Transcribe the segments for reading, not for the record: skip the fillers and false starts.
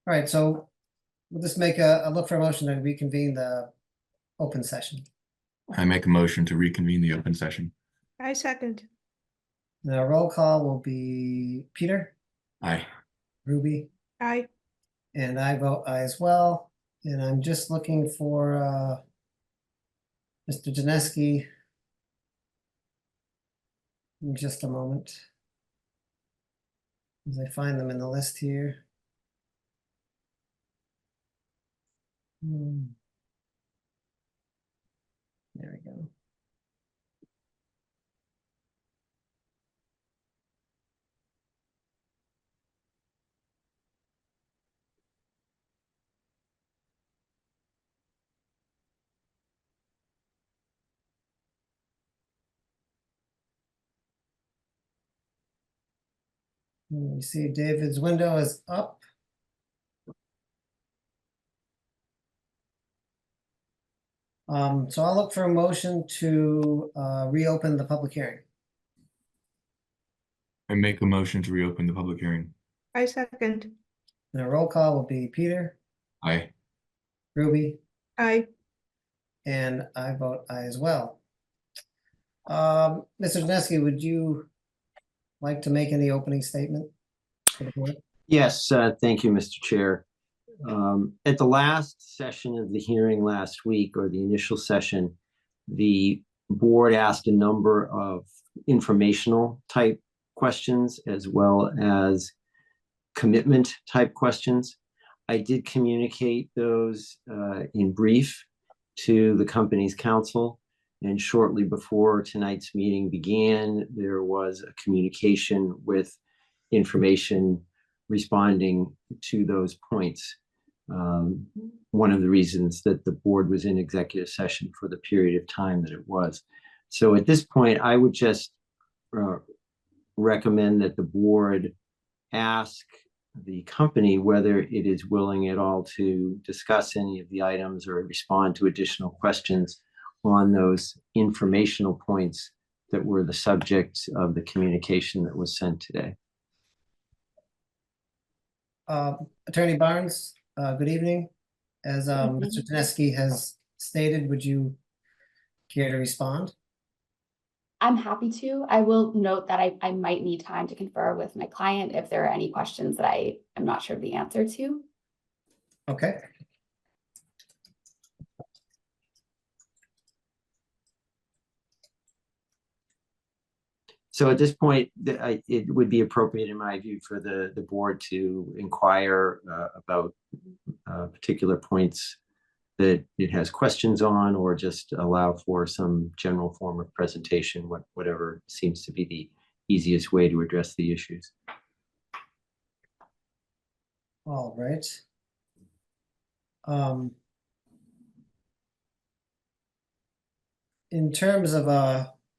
All right, so we'll just make a look for a motion to reconvene the open session. I make a motion to reconvene the open session. I second. The roll call will be Peter, Aye. Ruby, Aye. and I vote aye as well. And I'm just looking for Mr. Janeski. In just a moment. As I find them in the list here. There we go. You see David's window is up. So I'll look for a motion to reopen the public hearing. I make a motion to reopen the public hearing. I second. And a roll call will be Peter, Aye. Ruby, Aye. and I vote aye as well. Mr. Janeski, would you like to make any opening statement for the board? Yes, thank you, Mr. Chair. At the last session of the hearing last week, or the initial session, the board asked a number of informational type questions as well as commitment type questions. I did communicate those in brief to the company's counsel, and shortly before tonight's meeting began, there was a communication with information responding to those points. One of the reasons that the board was in executive session for the period of time that it was. So at this point, I would just recommend that the board ask the company whether it is willing at all to discuss any of the items or respond to additional questions on those informational points that were the subject of the communication that was sent today. Attorney Barnes, good evening. As Mr. Janeski has stated, would you care to respond? I'm happy to. I will note that I might need time to confer with my client if there are any questions that I am not sure of the answer to. Okay. So at this point, it would be appropriate, in my view, for the board to inquire about particular points that it has questions on, or just allow for some general form of presentation, whatever seems to be the easiest way to address the issues. All right. In terms of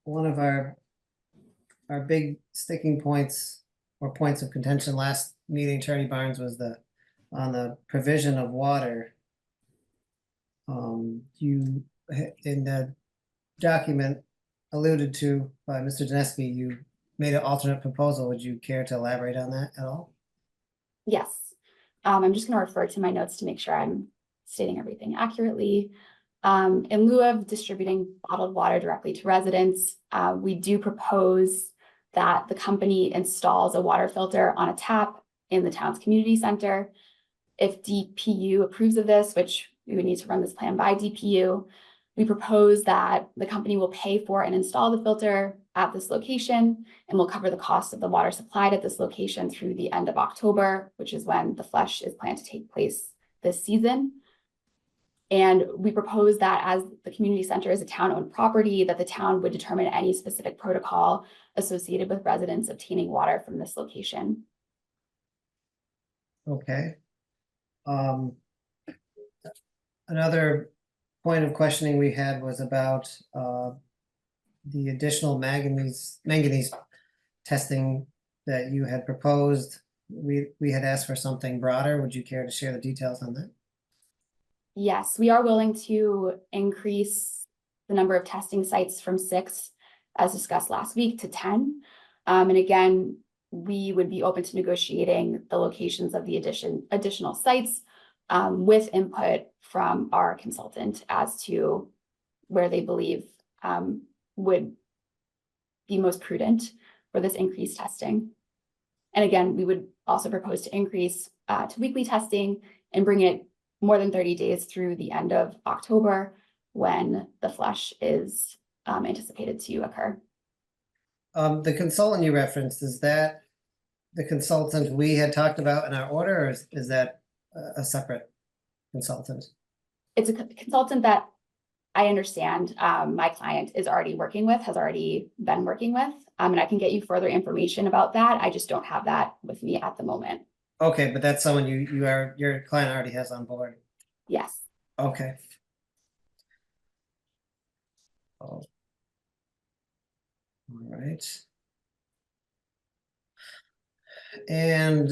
one of our big sticking points or points of contention last meeting, Attorney Barnes, was on the provision of water. You, in the document alluded to by Mr. Janeski, you made an alternate proposal. Would you care to elaborate on that at all? Yes. I'm just going to refer to my notes to make sure I'm stating everything accurately. In lieu of distributing bottled water directly to residents, we do propose that the company installs a water filter on a tap in the town's community center. If DPU approves of this, which we would need to run this plan by DPU, we propose that the company will pay for and install the filter at this location and will cover the cost of the water supplied at this location through the end of October, which is when the flush is planned to take place this season. And we propose that as the community center is a town-owned property, that the town would determine any specific protocol associated with residents obtaining water from this location. Okay. Another point of questioning we had was about the additional manganese testing that you had proposed. We had asked for something broader. Would you care to share the details on that? Yes, we are willing to increase the number of testing sites from 6, as discussed last week, to 10. And again, we would be open to negotiating the locations of the additional sites with input from our consultant as to where they believe would be most prudent for this increased testing. And again, we would also propose to increase to weekly testing and bring it more than 30 days through the end of October when the flush is anticipated to occur. The consultant you referenced, is that the consultant we had talked about in our order, or is that a separate consultant? It's a consultant that I understand my client is already working with, has already been working with, and I can get you further information about that. I just don't have that with me at the moment. Okay, but that's someone your client already has on board. Yes. Okay. Oh. All right. And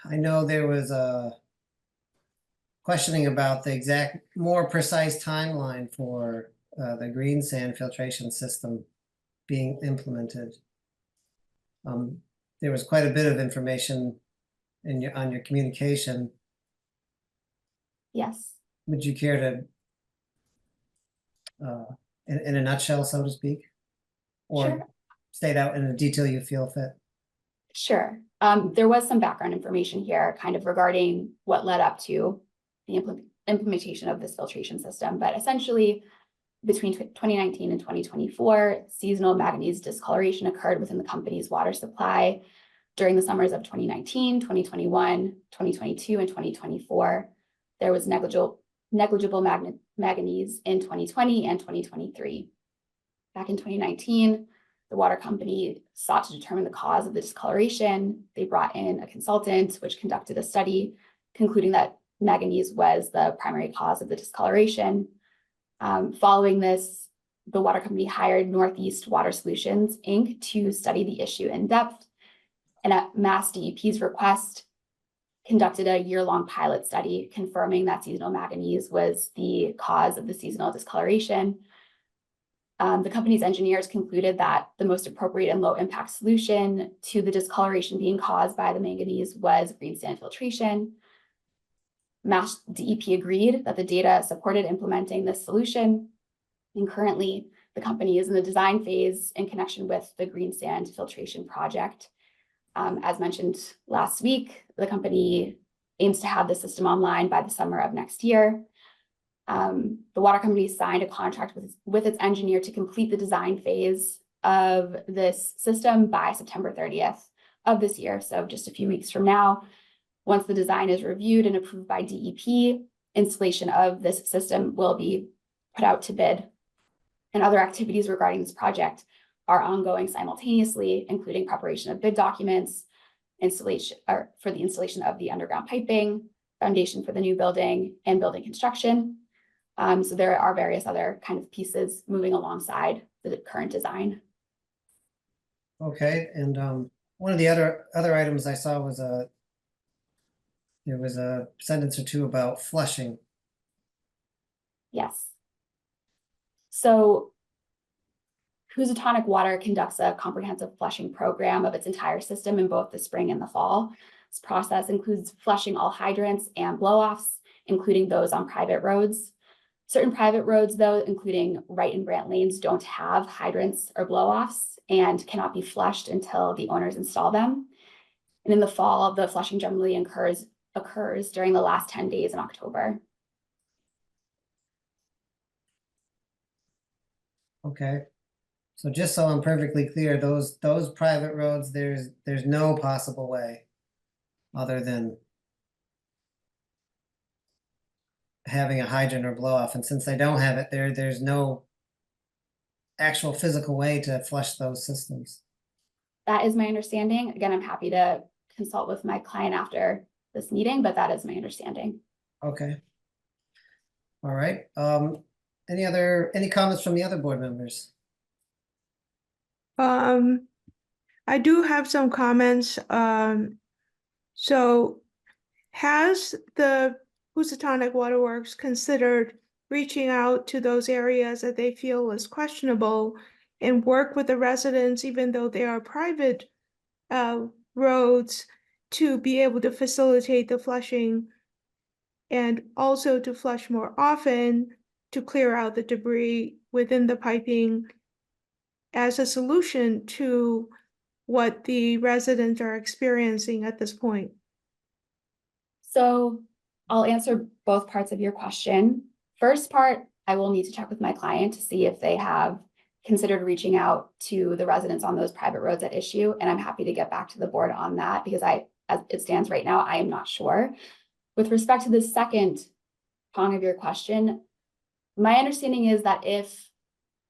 I know there was a questioning about the exact, more precise timeline for the green sand filtration system being implemented. There was quite a bit of information on your communication. Yes. Would you care to, in a nutshell, so to speak? Or Sure. state out in the detail you feel fit? Sure. There was some background information here kind of regarding what led up to the implementation of this filtration system, but essentially between 2019 and 2024, seasonal manganese discoloration occurred within the company's water supply during the summers of 2019, 2021, 2022, and 2024. There was negligible manganese in 2020 and 2023. Back in 2019, the water company sought to determine the cause of the discoloration. They brought in a consultant, which conducted a study, concluding that manganese was the primary cause of the discoloration. Following this, the water company hired Northeast Water Solutions, Inc. to study the issue in depth, and at Mass DEP's request, conducted a year-long pilot study confirming that seasonal manganese was the cause of the seasonal discoloration. The company's engineers concluded that the most appropriate and low impact solution to the discoloration being caused by the manganese was green sand filtration. Mass DEP agreed that the data supported implementing this solution. And currently, the company is in the design phase in connection with the green sand filtration project. As mentioned last week, the company aims to have the system online by the summer of next year. The water company signed a contract with its engineer to complete the design phase of this system by September 30th of this year, so just a few weeks from now. Once the design is reviewed and approved by DEP, installation of this system will be put out to bid. And other activities regarding this project are ongoing simultaneously, including preparation of bid documents, for the installation of the underground piping, foundation for the new building, and building construction. So there are various other kind of pieces moving alongside the current design. Okay, and one of the other items I saw was there was a sentence or two about flushing. Yes. So Housatonic Water conducts a comprehensive flushing program of its entire system in both the spring and the fall. This process includes flushing all hydrants and blow-offs, including those on private roads. Certain private roads, though, including Wright and Grant lanes, don't have hydrants or blow-offs and cannot be flushed until the owners install them. And in the fall, the flushing generally occurs during the last 10 days in October. Okay. So just so I'm perfectly clear, those private roads, there's no possible way other than having a hydrant or blow off. And since they don't have it, there's no actual physical way to flush those systems. That is my understanding. Again, I'm happy to consult with my client after this meeting, but that is my understanding. Okay. All right. Any comments from the other board members? I do have some comments. So has the Housatonic Waterworks considered reaching out to those areas that they feel is questionable and work with the residents, even though they are private roads to be able to facilitate the flushing and also to flush more often to clear out the debris within the piping as a solution to what the residents are experiencing at this point? So I'll answer both parts of your question. First part, I will need to check with my client to see if they have considered reaching out to the residents on those private roads at issue. And I'm happy to get back to the board on that because as it stands right now, I am not sure. With respect to the second prong of your question, my understanding is that if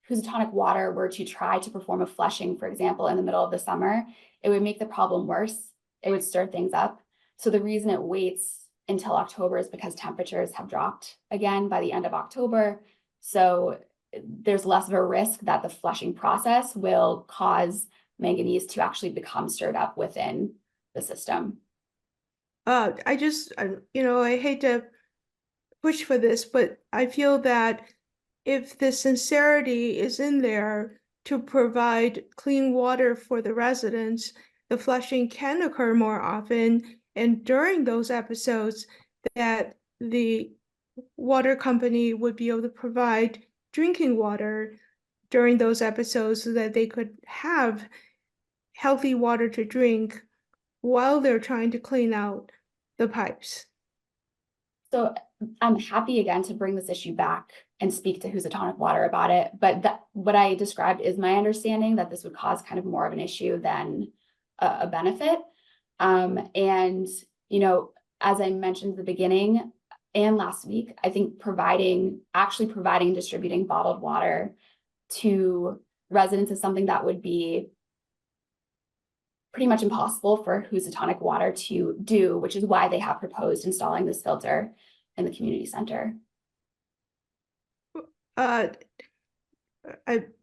Housatonic Water were to try to perform a flushing, for example, in the middle of the summer, it would make the problem worse. It would stir things up. So the reason it waits until October is because temperatures have dropped again by the end of October. So there's less of a risk that the flushing process will cause manganese to actually become stirred up within the system. I hate to push for this, but I feel that if the sincerity is in there to provide clean water for the residents, the flushing can occur more often. And during those episodes, that the water company would be able to provide drinking water during those episodes so that they could have healthy water to drink while they're trying to clean out the pipes. So I'm happy again to bring this issue back and speak to Housatonic Water about it. But what I described is my understanding that this would cause kind of more of an issue than a benefit. And, as I mentioned at the beginning and last week, I think actually providing and distributing bottled water to residents is something that would be pretty much impossible for Housatonic Water to do, which is why they have proposed installing this filter in the community center. I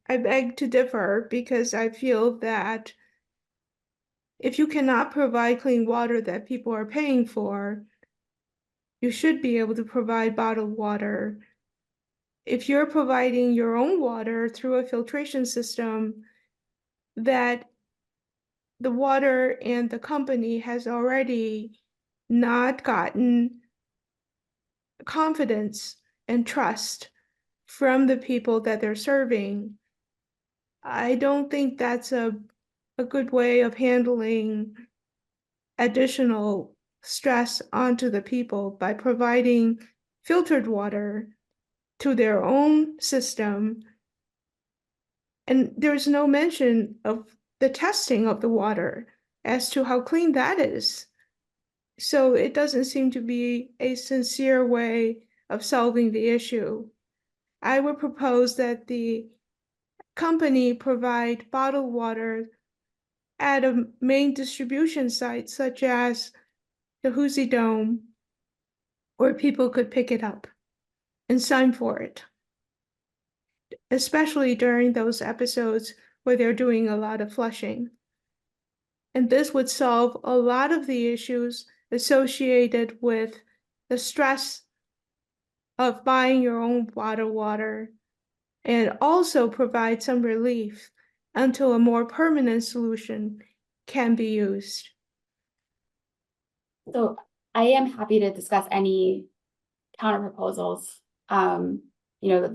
beg to differ because I feel that if you cannot provide clean water that people are paying for, you should be able to provide bottled water. If you're providing your own water through a filtration system that the water and the company has already not gotten confidence and trust from the people that they're serving, I don't think that's a good way of handling additional stress onto the people by providing filtered water to their own system. And there's no mention of the testing of the water as to how clean that is. So it doesn't seem to be a sincere way of solving the issue. I would propose that the company provide bottled water at a main distribution site, such as the Hoosie Dome, where people could pick it up and sign for it, especially during those episodes where they're doing a lot of flushing. And this would solve a lot of the issues associated with the stress of buying your own bottled water and also provide some relief until a more permanent solution can be used. So I am happy to discuss any counter proposals, that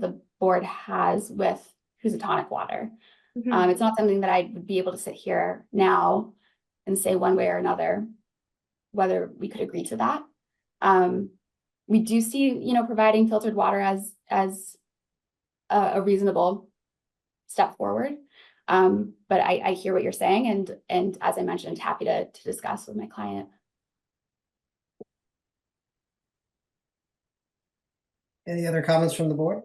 the board has with Housatonic Water. It's not something that I would be able to sit here now and say one way or another whether we could agree to that. We do see, providing filtered water as a reasonable step forward. But I hear what you're saying, and as I mentioned, happy to discuss with my client. Any other comments from the board?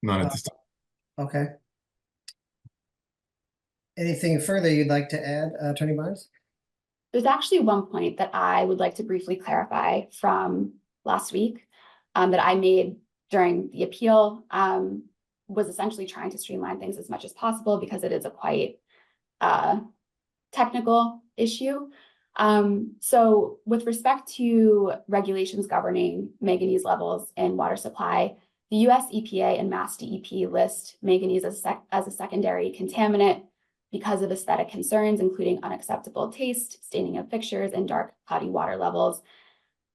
Not at this time. Okay. Anything further you'd like to add, Attorney Barnes? There's actually one point that I would like to briefly clarify from last week that I made during the appeal, was essentially trying to streamline things as much as possible because it is a quite technical issue. So with respect to regulations governing manganese levels in water supply, The US EPA and Mass DEP list manganese as a secondary contaminant because of aesthetic concerns, including unacceptable taste, staining of fixtures, and dark cloudy water levels.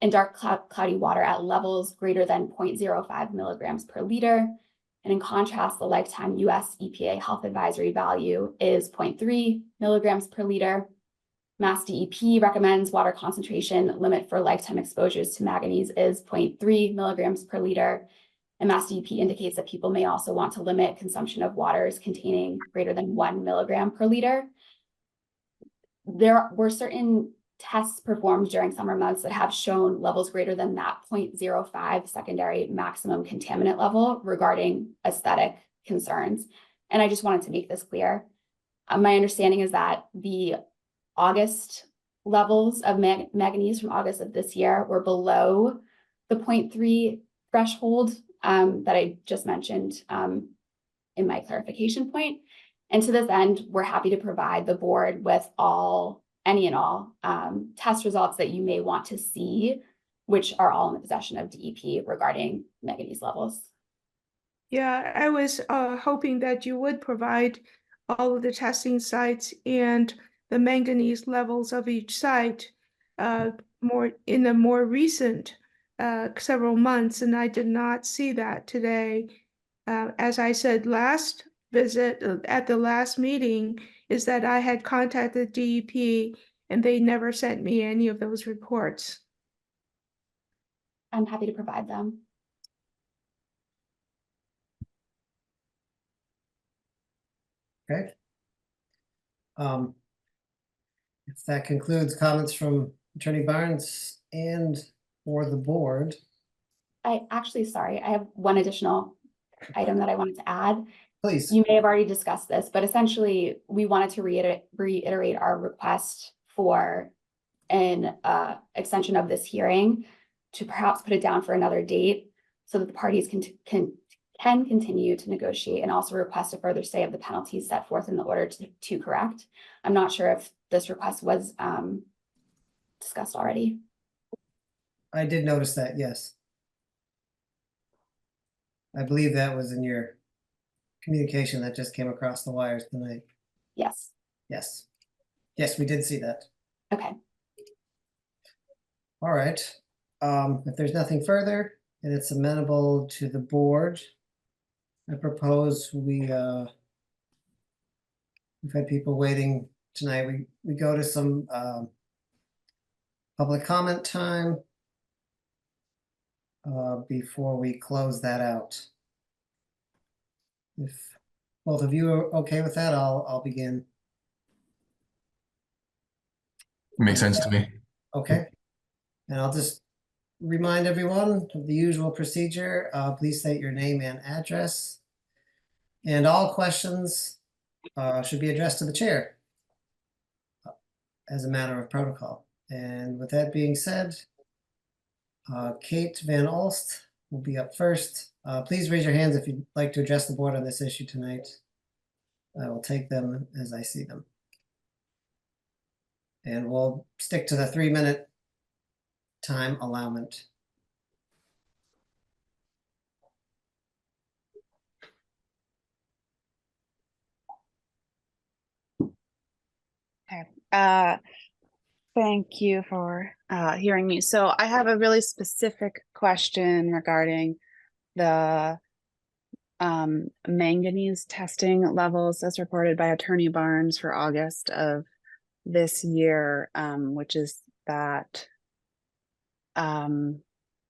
And dark cloudy water at levels greater than 0.05 milligrams per liter. And in contrast, the lifetime US EPA health advisory value is 0.3 milligrams per liter. Mass DEP recommends water concentration limit for lifetime exposures to manganese is 0.3 milligrams per liter. And Mass DEP indicates that people may also want to limit consumption of waters containing greater than 1 milligram per liter. There were certain tests performed during summer months that have shown levels greater than that 0.05 secondary maximum contaminant level regarding aesthetic concerns. And I just wanted to make this clear. My understanding is that the August levels of manganese from August of this year were below the 0.3 threshold that I just mentioned in my clarification point. And to this end, we're happy to provide the board with any and all test results that you may want to see, which are all in the possession of DEP regarding manganese levels. Yeah, I was hoping that you would provide all of the testing sites and the manganese levels of each site more in the more recent several months, and I did not see that today. As I said last visit at the last meeting, is that I had contacted DEP and they never sent me any of those reports. I'm happy to provide them. Okay. If that concludes comments from Attorney Barnes and or the board. Sorry, I have one additional item that I wanted to add. Please. You may have already discussed this, but essentially we wanted to reiterate our request for an extension of this hearing to perhaps put it down for another date so that the parties can continue to negotiate, and also request a further stay of the penalties set forth in the order to correct. I'm not sure if this request was discussed already. I did notice that, yes. I believe that was in your communication that just came across the wires tonight. Yes. Yes. Yes, we did see that. Okay. All right. If there's nothing further and it's amenable to the board, I propose we've had people waiting tonight. We go to some public comment time before we close that out. If both of you are okay with that, I'll begin. Makes sense to me. Okay. And I'll just remind everyone of the usual procedure. Please state your name and address. And all questions should be addressed to the chair as a matter of protocol. And with that being said, Kate Van Olst will be up first. Please raise your hands if you'd like to address the board on this issue tonight. I will take them as I see them. And we'll stick to the 3-minute time allowance. Okay. Thank you for hearing me. So I have a really specific question regarding the manganese testing levels as reported by Attorney Barnes for August of this year, which is that. And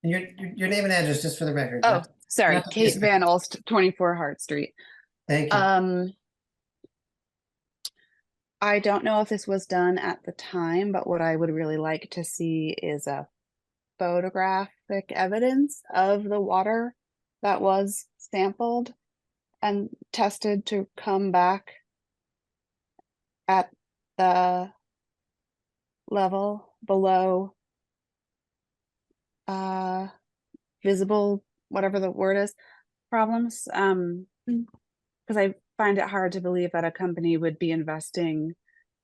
your name and address, just for the record. Oh, sorry, not Kate Van Olst, 24 Hart Street. Thank you. I don't know if this was done at the time, but what I would really like to see is a photographic evidence of the water that was sampled and tested to come back at the level below visible, whatever the word is, problems. Because I find it hard to believe that a company would be investing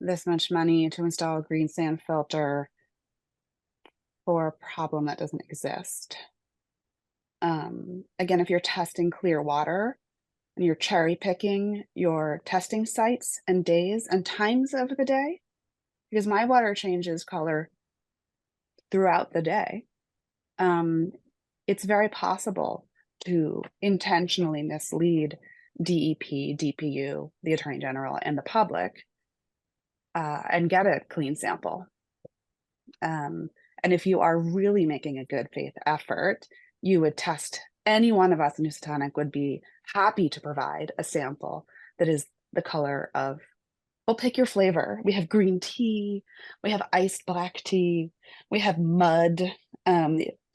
this much money to install a green sand filter for a problem that doesn't exist. Again, if you're testing clear water and you're cherry picking your testing sites and days and times of the day, because my water changes color throughout the day, it's very possible to intentionally mislead DEP, DPU, the Attorney General, and the public, and get a clean sample. And if you are really making a good faith effort, you would test. Any one of us in Housatonic would be happy to provide a sample that is the color of, well, pick your flavor. We have green tea, we have iced black tea, we have mud.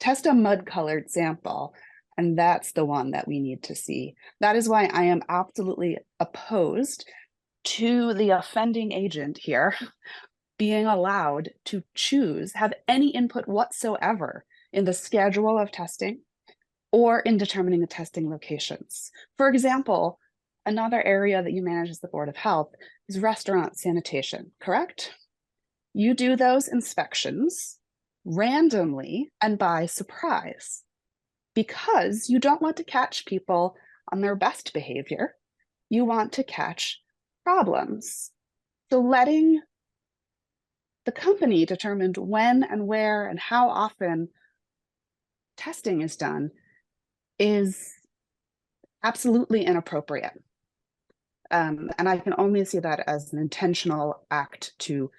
Test a mud colored sample, and that's the one that we need to see. That is why I am absolutely opposed to the offending agent here being allowed to choose, have any input whatsoever in the schedule of testing or in determining the testing locations. For example, another area that you manage as the Board of Health is restaurant sanitation, correct? You do those inspections randomly and by surprise because you don't want to catch people on their best behavior. You want to catch problems. So letting the company determine when and where and how often testing is done is absolutely inappropriate. And I can only see that as an intentional act to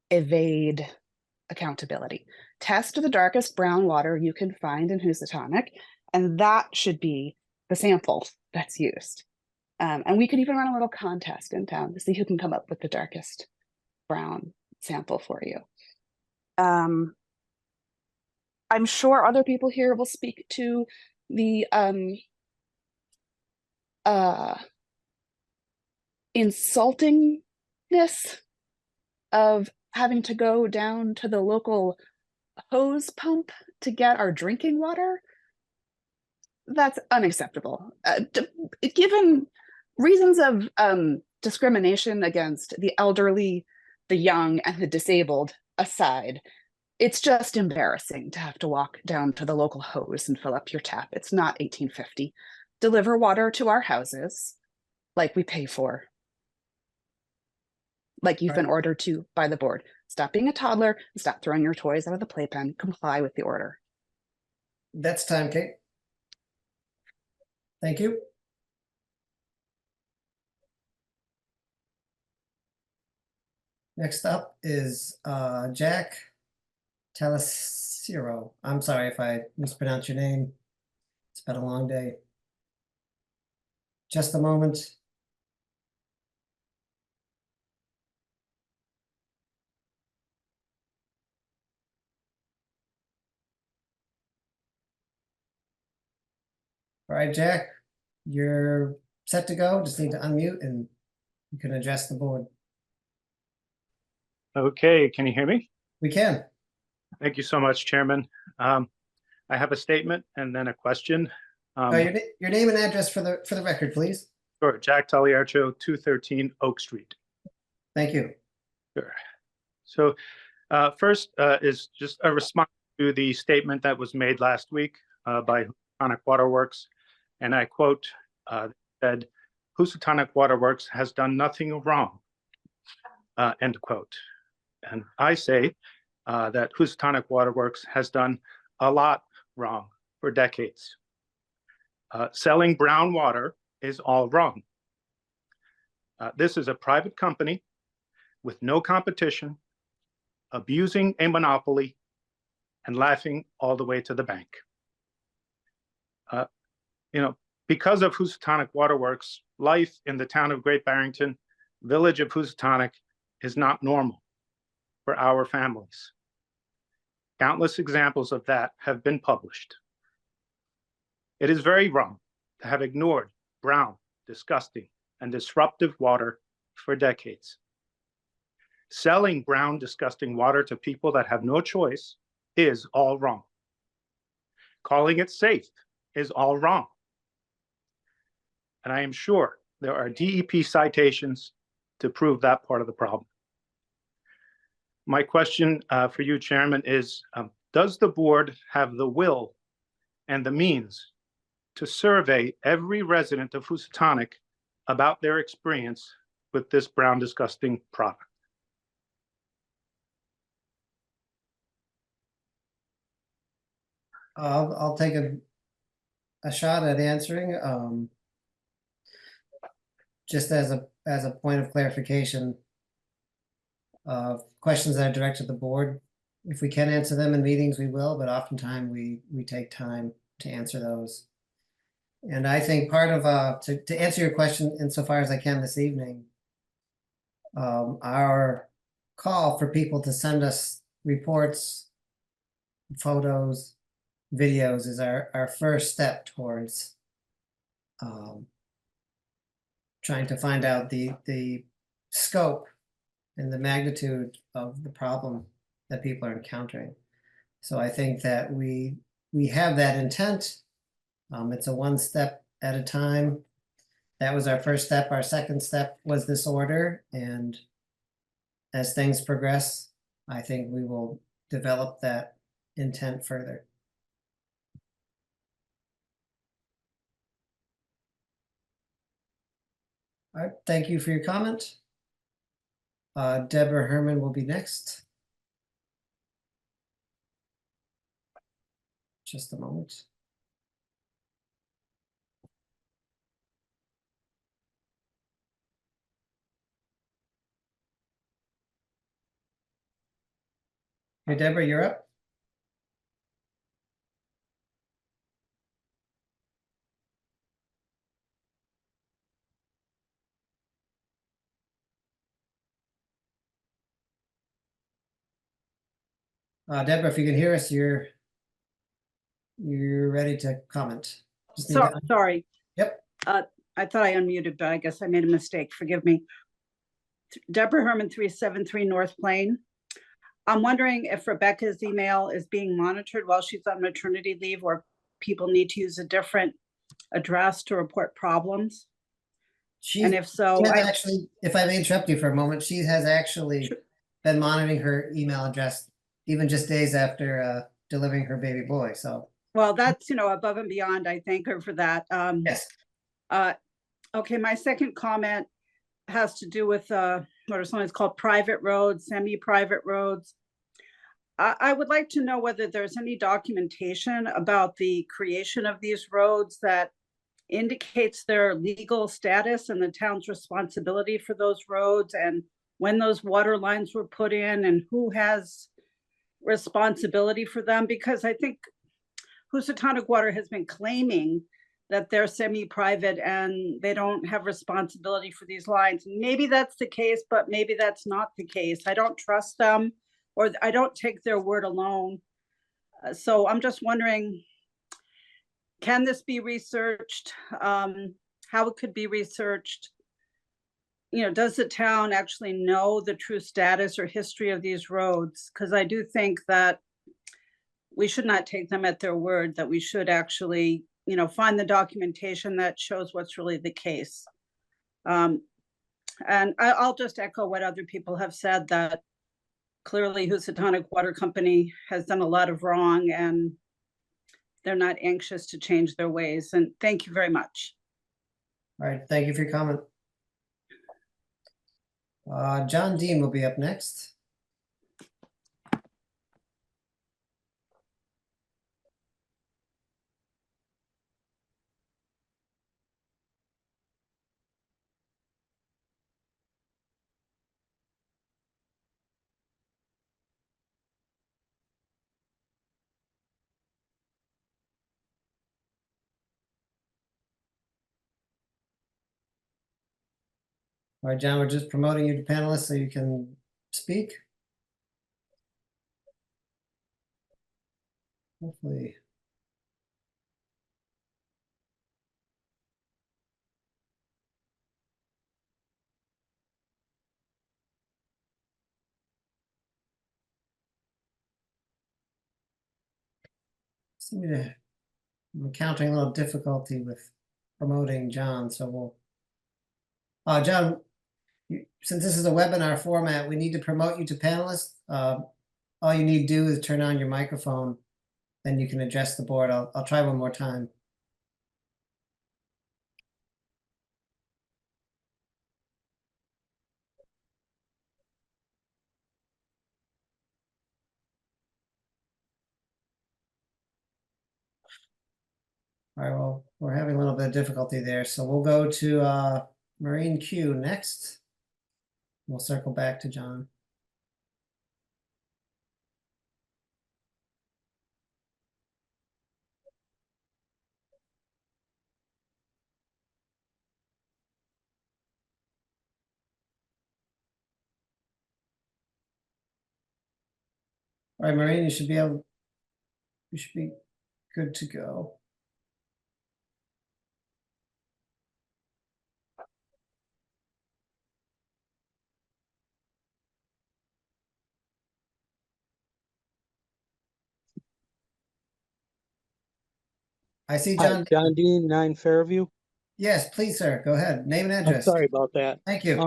evade accountability. Test the darkest brown water you can find in Housatonic, and that should be the sample that's used. And we could even run a little contest in town to see who can come up with the darkest brown sample for you. I'm sure other people here will speak to the insultingness of having to go down to the local hose pump to get our drinking water. That's unacceptable. Given reasons of discrimination against the elderly, the young, and the disabled aside, it's just embarrassing to have to walk down to the local hose and fill up your tap. It's not 1850. Deliver water to our houses like we pay for, like you've been ordered to by the board. Stop being a toddler and stop throwing your toys out of the playpen. Comply with the order. That's time, Kate. Thank you. Next up is Jack Talasiro. I'm sorry if I mispronounce your name. It's been a long day. Just a moment. All right, Jack, you're set to go. Just need to unmute and you can address the board. Okay, can you hear me? We can. Thank you so much, Chairman. I have a statement and then a question. Your name and address for the record, please. Sure, Jack Tagliarcho, 213 Oak Street. Thank you. Sure. So first is just a response to the statement that was made last week by Housatonic Waterworks. And I quote, said, Housatonic Waterworks has done nothing wrong, end quote. And I say that Housatonic Waterworks has done a lot wrong for decades. Selling brown water is all wrong. This is a private company with no competition, abusing a monopoly, and laughing all the way to the bank. Because of Housatonic Waterworks, life in the town of Great Barrington, village of Housatonic, is not normal for our families. Countless examples of that have been published. It is very wrong to have ignored brown, disgusting, and disruptive water for decades. Selling brown, disgusting water to people that have no choice is all wrong. Calling it safe is all wrong. And I am sure there are DEP citations to prove that part of the problem. My question for you, Chairman, is does the board have the will and the means to survey every resident of Housatonic about their experience with this brown disgusting product? I'll take a shot at answering. Just as a point of clarification, questions that are directed to the board, if we can answer them in meetings, we will, but oftentimes we take time to answer those. And I think part of to answer your question insofar as I can this evening, our call for people to send us reports, photos, videos is our first step towards trying to find out the scope and the magnitude of the problem that people are encountering. So I think that we have that intent. It's a one step at a time. That was our first step. Our second step was this order, and as things progress, I think we will develop that intent further. All right, thank you for your comment. Deborah Herman will be next. Just a moment. Hey, Deborah, you're up. Deborah, if you can hear us, you're ready to comment. Just need to- Sorry. Yep. I thought I unmuted, but I guess I made a mistake. Forgive me. Deborah Herman, 373 North Plain. I'm wondering if Rebecca's email is being monitored while she's on maternity leave, or people need to use a different address to report problems. And if so, actually, if I may interrupt you for a moment, she has actually been monitoring her email address even just days after delivering her baby boy. So, well, that's, above and beyond. I thank her for that. yes. Okay, my second comment has to do with what are sometimes called private roads, semi-private roads. I would like to know whether there's any documentation about the creation of these roads that indicates their legal status and the town's responsibility for those roads, and when those water lines were put in and who has responsibility for them, because I think Housatonic Water has been claiming that they're semi-private and they don't have responsibility for these lines. Maybe that's the case, but maybe that's not the case. I don't trust them, or I don't take their word alone. So I'm just wondering, can this be researched? How it could be researched? Does the town actually know the true status or history of these roads? Because I do think that we should not take them at their word, that we should actually, find the documentation that shows what's really the case. And I'll just echo what other people have said, that clearly Housatonic Water Company has done a lot of wrong and they're not anxious to change their ways. And thank you very much. All right, thank you for your comment. John Dean will be up next. All right, John, we're just promoting you to panelist so you can speak. Hopefully. I'm encountering a little difficulty with promoting John, so we'll. John, since this is a webinar format, we need to promote you to panelist. all you need to do is turn on your microphone, then you can address the board. I'll try one more time. All right, well, we're having a little bit of difficulty there, so we'll go to Marine Q next. We'll circle back to John. All right, Maureen, you should be good to go. I see Hi, John. John Dean, 9 Fairview. Yes, please, sir. Go ahead. Name and I'm address. sorry about that. Thank you.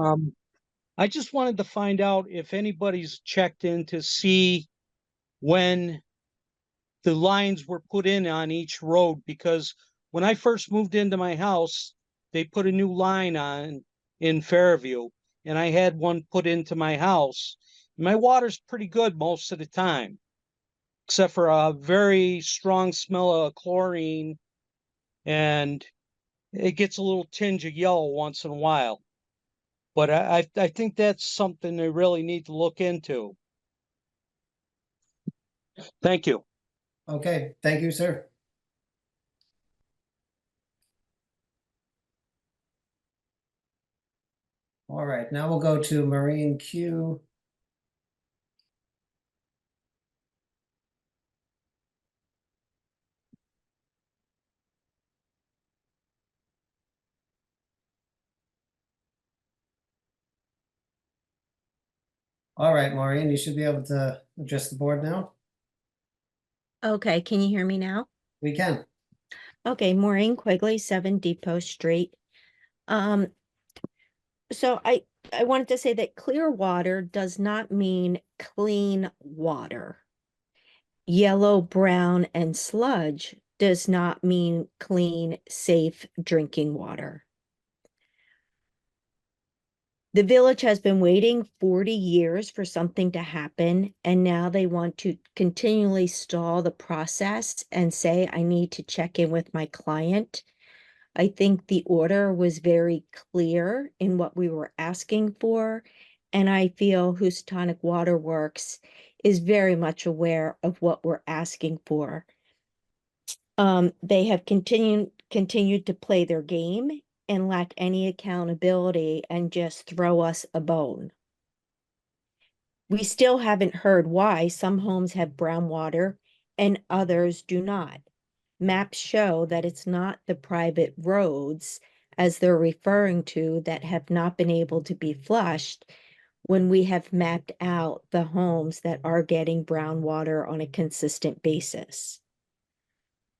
I just wanted to find out if anybody's checked in to see when the lines were put in on each road, because when I first moved into my house, they put a new line on in Fairview, and I had one put into my house. My water's pretty good most of the time, except for a very strong smell of chlorine, and it gets a little tinge of yellow once in a while. But I think that's something they really need to look into. Thank you. Okay, thank you, sir. All right, now we'll go to Marine Q. All right, Maureen, you should be able to address the board now. Okay, can you hear me now? We can. Okay, Maureen Quigley, 7 Depot Street. So I wanted to say that clear water does not mean clean water. Yellow, brown, and sludge does not mean clean, safe drinking water. The village has been waiting 40 years for something to happen, and now they want to continually stall the process and say, I need to check in with my client. I think the order was very clear in what we were asking for, and I feel Housatonic Waterworks is very much aware of what we're asking for. They have continued to play their game and lack any accountability and just throw us a bone. We still haven't heard why some homes have brown water and others do not. Maps show that it's not the private roads, as they're referring to, that have not been able to be flushed when we have mapped out the homes that are getting brown water on a consistent basis.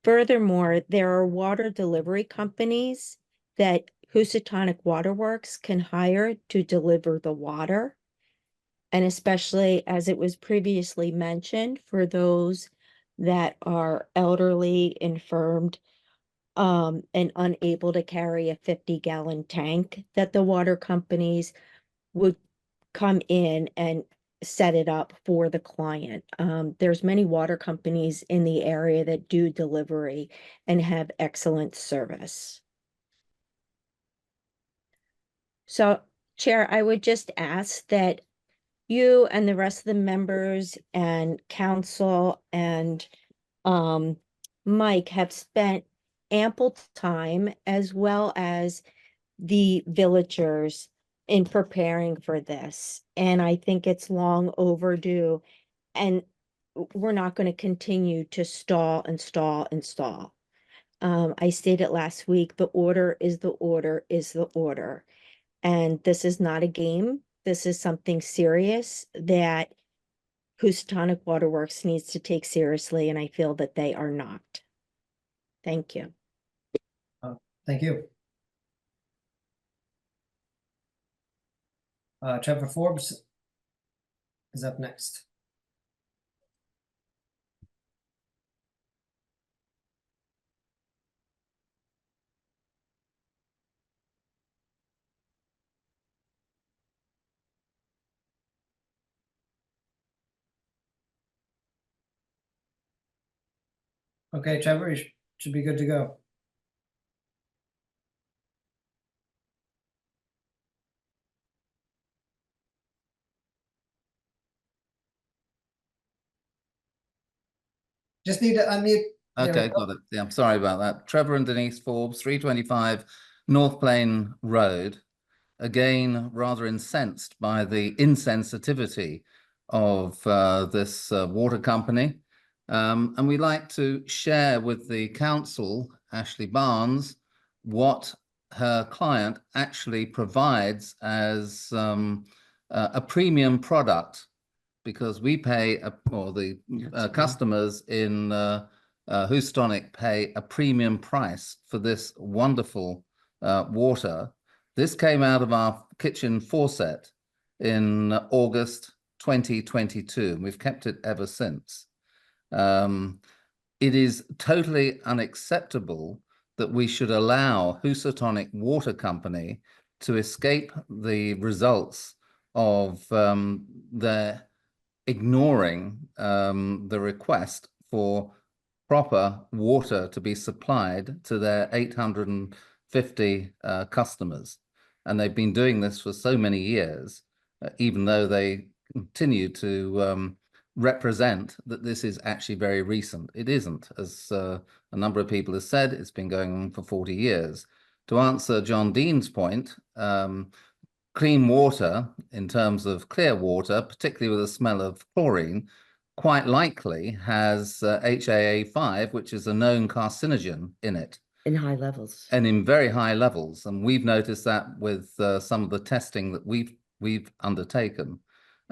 Furthermore, there are water delivery companies that Housatonic Waterworks can hire to deliver the water. And especially as it was previously mentioned, for those that are elderly, infirmed, and unable to carry a 50-gallon tank, that the water companies would come in and set it up for the client. There's many water companies in the area that do delivery and have excellent service. So, Chair, I would just ask that you and the rest of the members and council and Mike have spent ample time, as well as the villagers, in preparing for this. And I think it's long overdue. And we're not going to continue to stall and stall and stall. I stated last week, the order is the order is the order. And this is not a game. This is something serious that Housatonic Waterworks needs to take seriously, and I feel that they are not. Thank you. Thank you. Trevor Forbes is up next. Okay, Trevor, you should be good to go. Just need to unmute. There we Okay, go. got it. Yeah, I'm sorry about that. Trevor and Denise Forbes, 325 North Plain Road. Again, rather incensed by the insensitivity of this water company. And we like to share with the council, Ashley Barnes, what her client actually provides as a premium product, because we pay, or the customers in Houstonic pay a premium price for this wonderful water. This came out of our kitchen faucet in August 2022, and we've kept it ever since. It is totally unacceptable that we should allow Houstonic Water Company to escape the results of their ignoring the request for proper water to be supplied to their 850 customers. And they've been doing this for so many years, even though they continue to represent that this is actually very recent. It isn't. As a number of people have said, it's been going on for 40 years. To answer John Dean's point, clean water, in terms of clear water, particularly with a smell of chlorine, quite likely has HAA5, which is a known carcinogen in it. In high levels. And in very high levels. And we've noticed that with some of the testing that we've undertaken.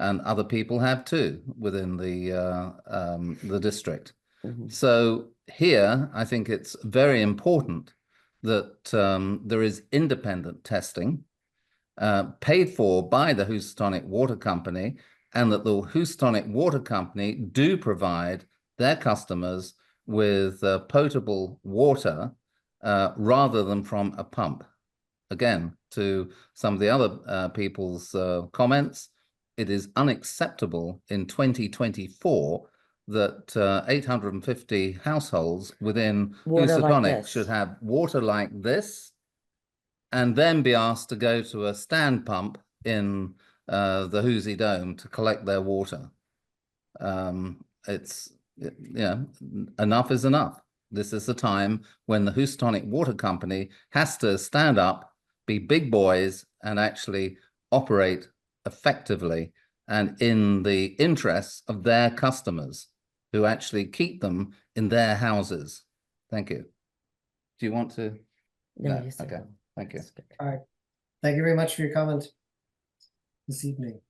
And other people have too within the district. Mm-hmm. So here, I think it's very important that there is independent testing paid for by the Houstonic Water Company, and that the Houstonic Water Company do provide their customers with potable water rather than from a pump. Again, to some of the other people's comments, it is unacceptable in 2024 that 850 households within Water like Houstonic this. should have water like this, and then be asked to go to a stand pump in the Hoosie Dome to collect their water. Enough is enough. This is the time when the Houstonic Water Company has to stand up, be big boys, and actually operate effectively and in the interests of their customers, who actually keep them in their houses. Thank you. Do you want to? No, No. you said Okay. no. Thank you. That's good. All right. Thank you very much for your comment this evening.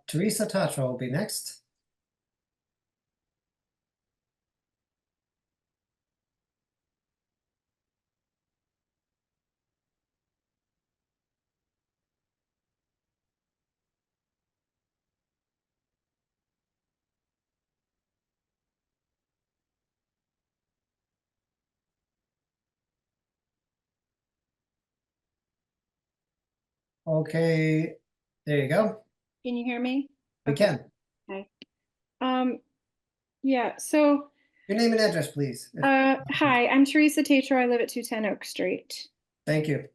Teresa Tatra will be next. Okay, there you go. Can you hear me? We can. Okay. Yeah, so Your name and address, please. hi, I'm Teresa Tatro. I live at 210 Oak Street. Thank you.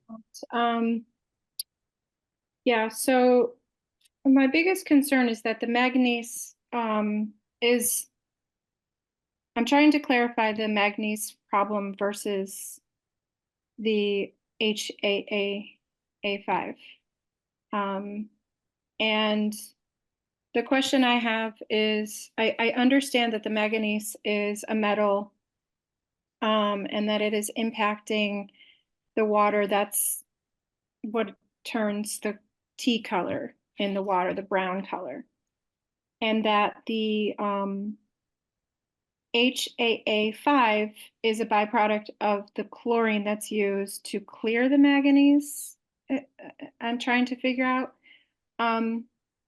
Yeah, so my biggest concern is that the manganese is, I'm trying to clarify the manganese problem versus the HAA5. And the question I have is, I understand that the manganese is a metal and that it is impacting the water. That's what turns the tea color in the water, the brown color. And that the HAA5 is a byproduct of the chlorine that's used to clear the manganese. I'm trying to figure out.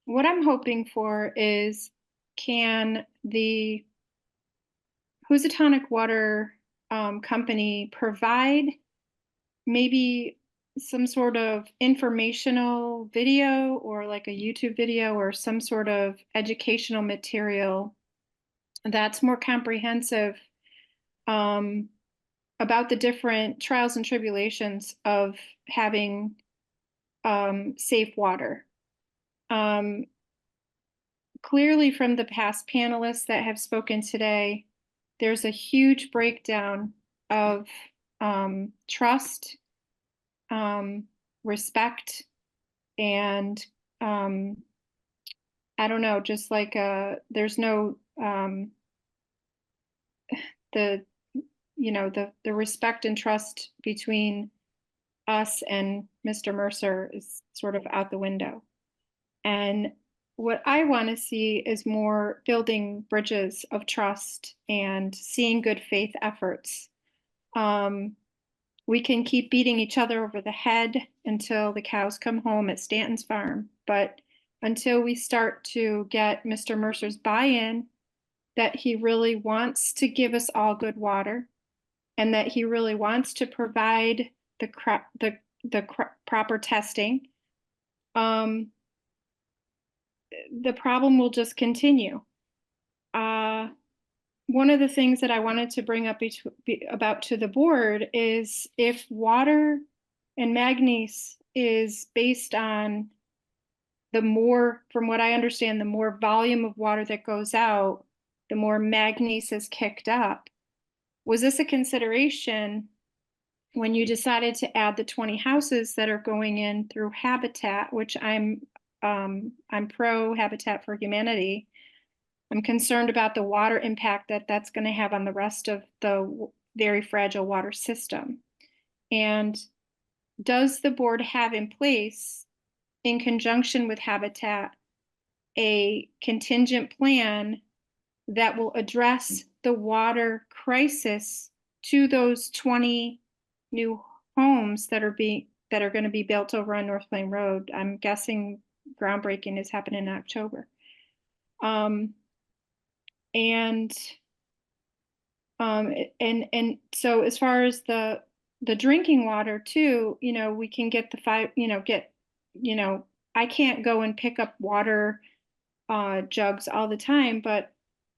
What I'm hoping for is, can the Housatonic Water Company provide maybe some sort of informational video, or like a YouTube video, or some sort of educational material that's more comprehensive about the different trials and tribulations of having safe water. Clearly from the past panelists that have spoken today, there's a huge breakdown of trust, respect, and I don't know, just like there's no the respect and trust between us and Mr. Mercer is sort of out the window. And what I want to see is more building bridges of trust and seeing good faith efforts. We can keep beating each other over the head until the cows come home at Stanton's farm, but until we start to get Mr. Mercer's buy-in that he really wants to give us all good water and that he really wants to provide the proper testing, the problem will just continue. One of the things that I wanted to bring up about to the board is if water and manganese is based on the more, from what I understand, the more volume of water that goes out, the more manganese is kicked up. Was this a consideration when you decided to add the 20 houses that are going in through Habitat, which I'm pro Habitat for Humanity? I'm concerned about the water impact that that's going to have on the rest of the very fragile water system. And does the board have in place, in conjunction with Habitat, a contingent plan that will address the water crisis to those 20 new homes that are going to be built over on North Plain Road? I'm guessing groundbreaking is happening in October. And so as far as the drinking water too, we can get I can't go and pick up water jugs all the time, but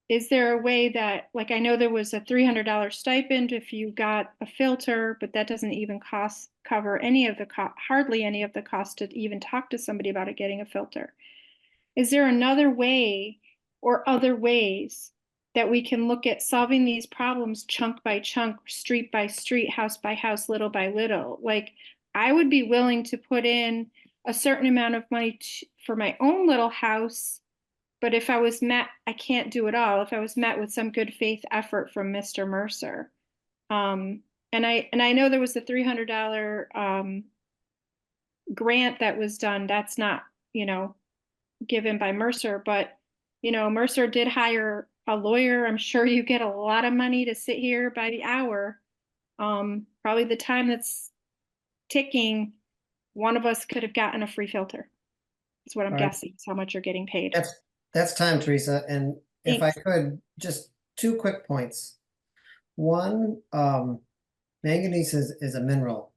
is there a way that, like, I know there was a $300 stipend if you got a filter, but that doesn't even cover any of the hardly any of the cost to even talk to somebody about it getting a filter. Is there another way or other ways that we can look at solving these problems chunk by chunk, street by street, house by house, little by little? Like, I would be willing to put in a certain amount of money for my own little house, but if I was met, I can't do it all. If I was met with some good faith effort from Mr. Mercer. And I know there was a $300 grant that was done. That's not, given by Mercer, but Mercer did hire a lawyer. I'm sure you get a lot of money to sit here by the hour. Probably the time that's ticking, one of us could have gotten a free filter. That's what I'm guessing. It's how much you're getting paid. That's time, Teresa. And if I Thanks. could, just 2 quick points. One, manganese is a mineral,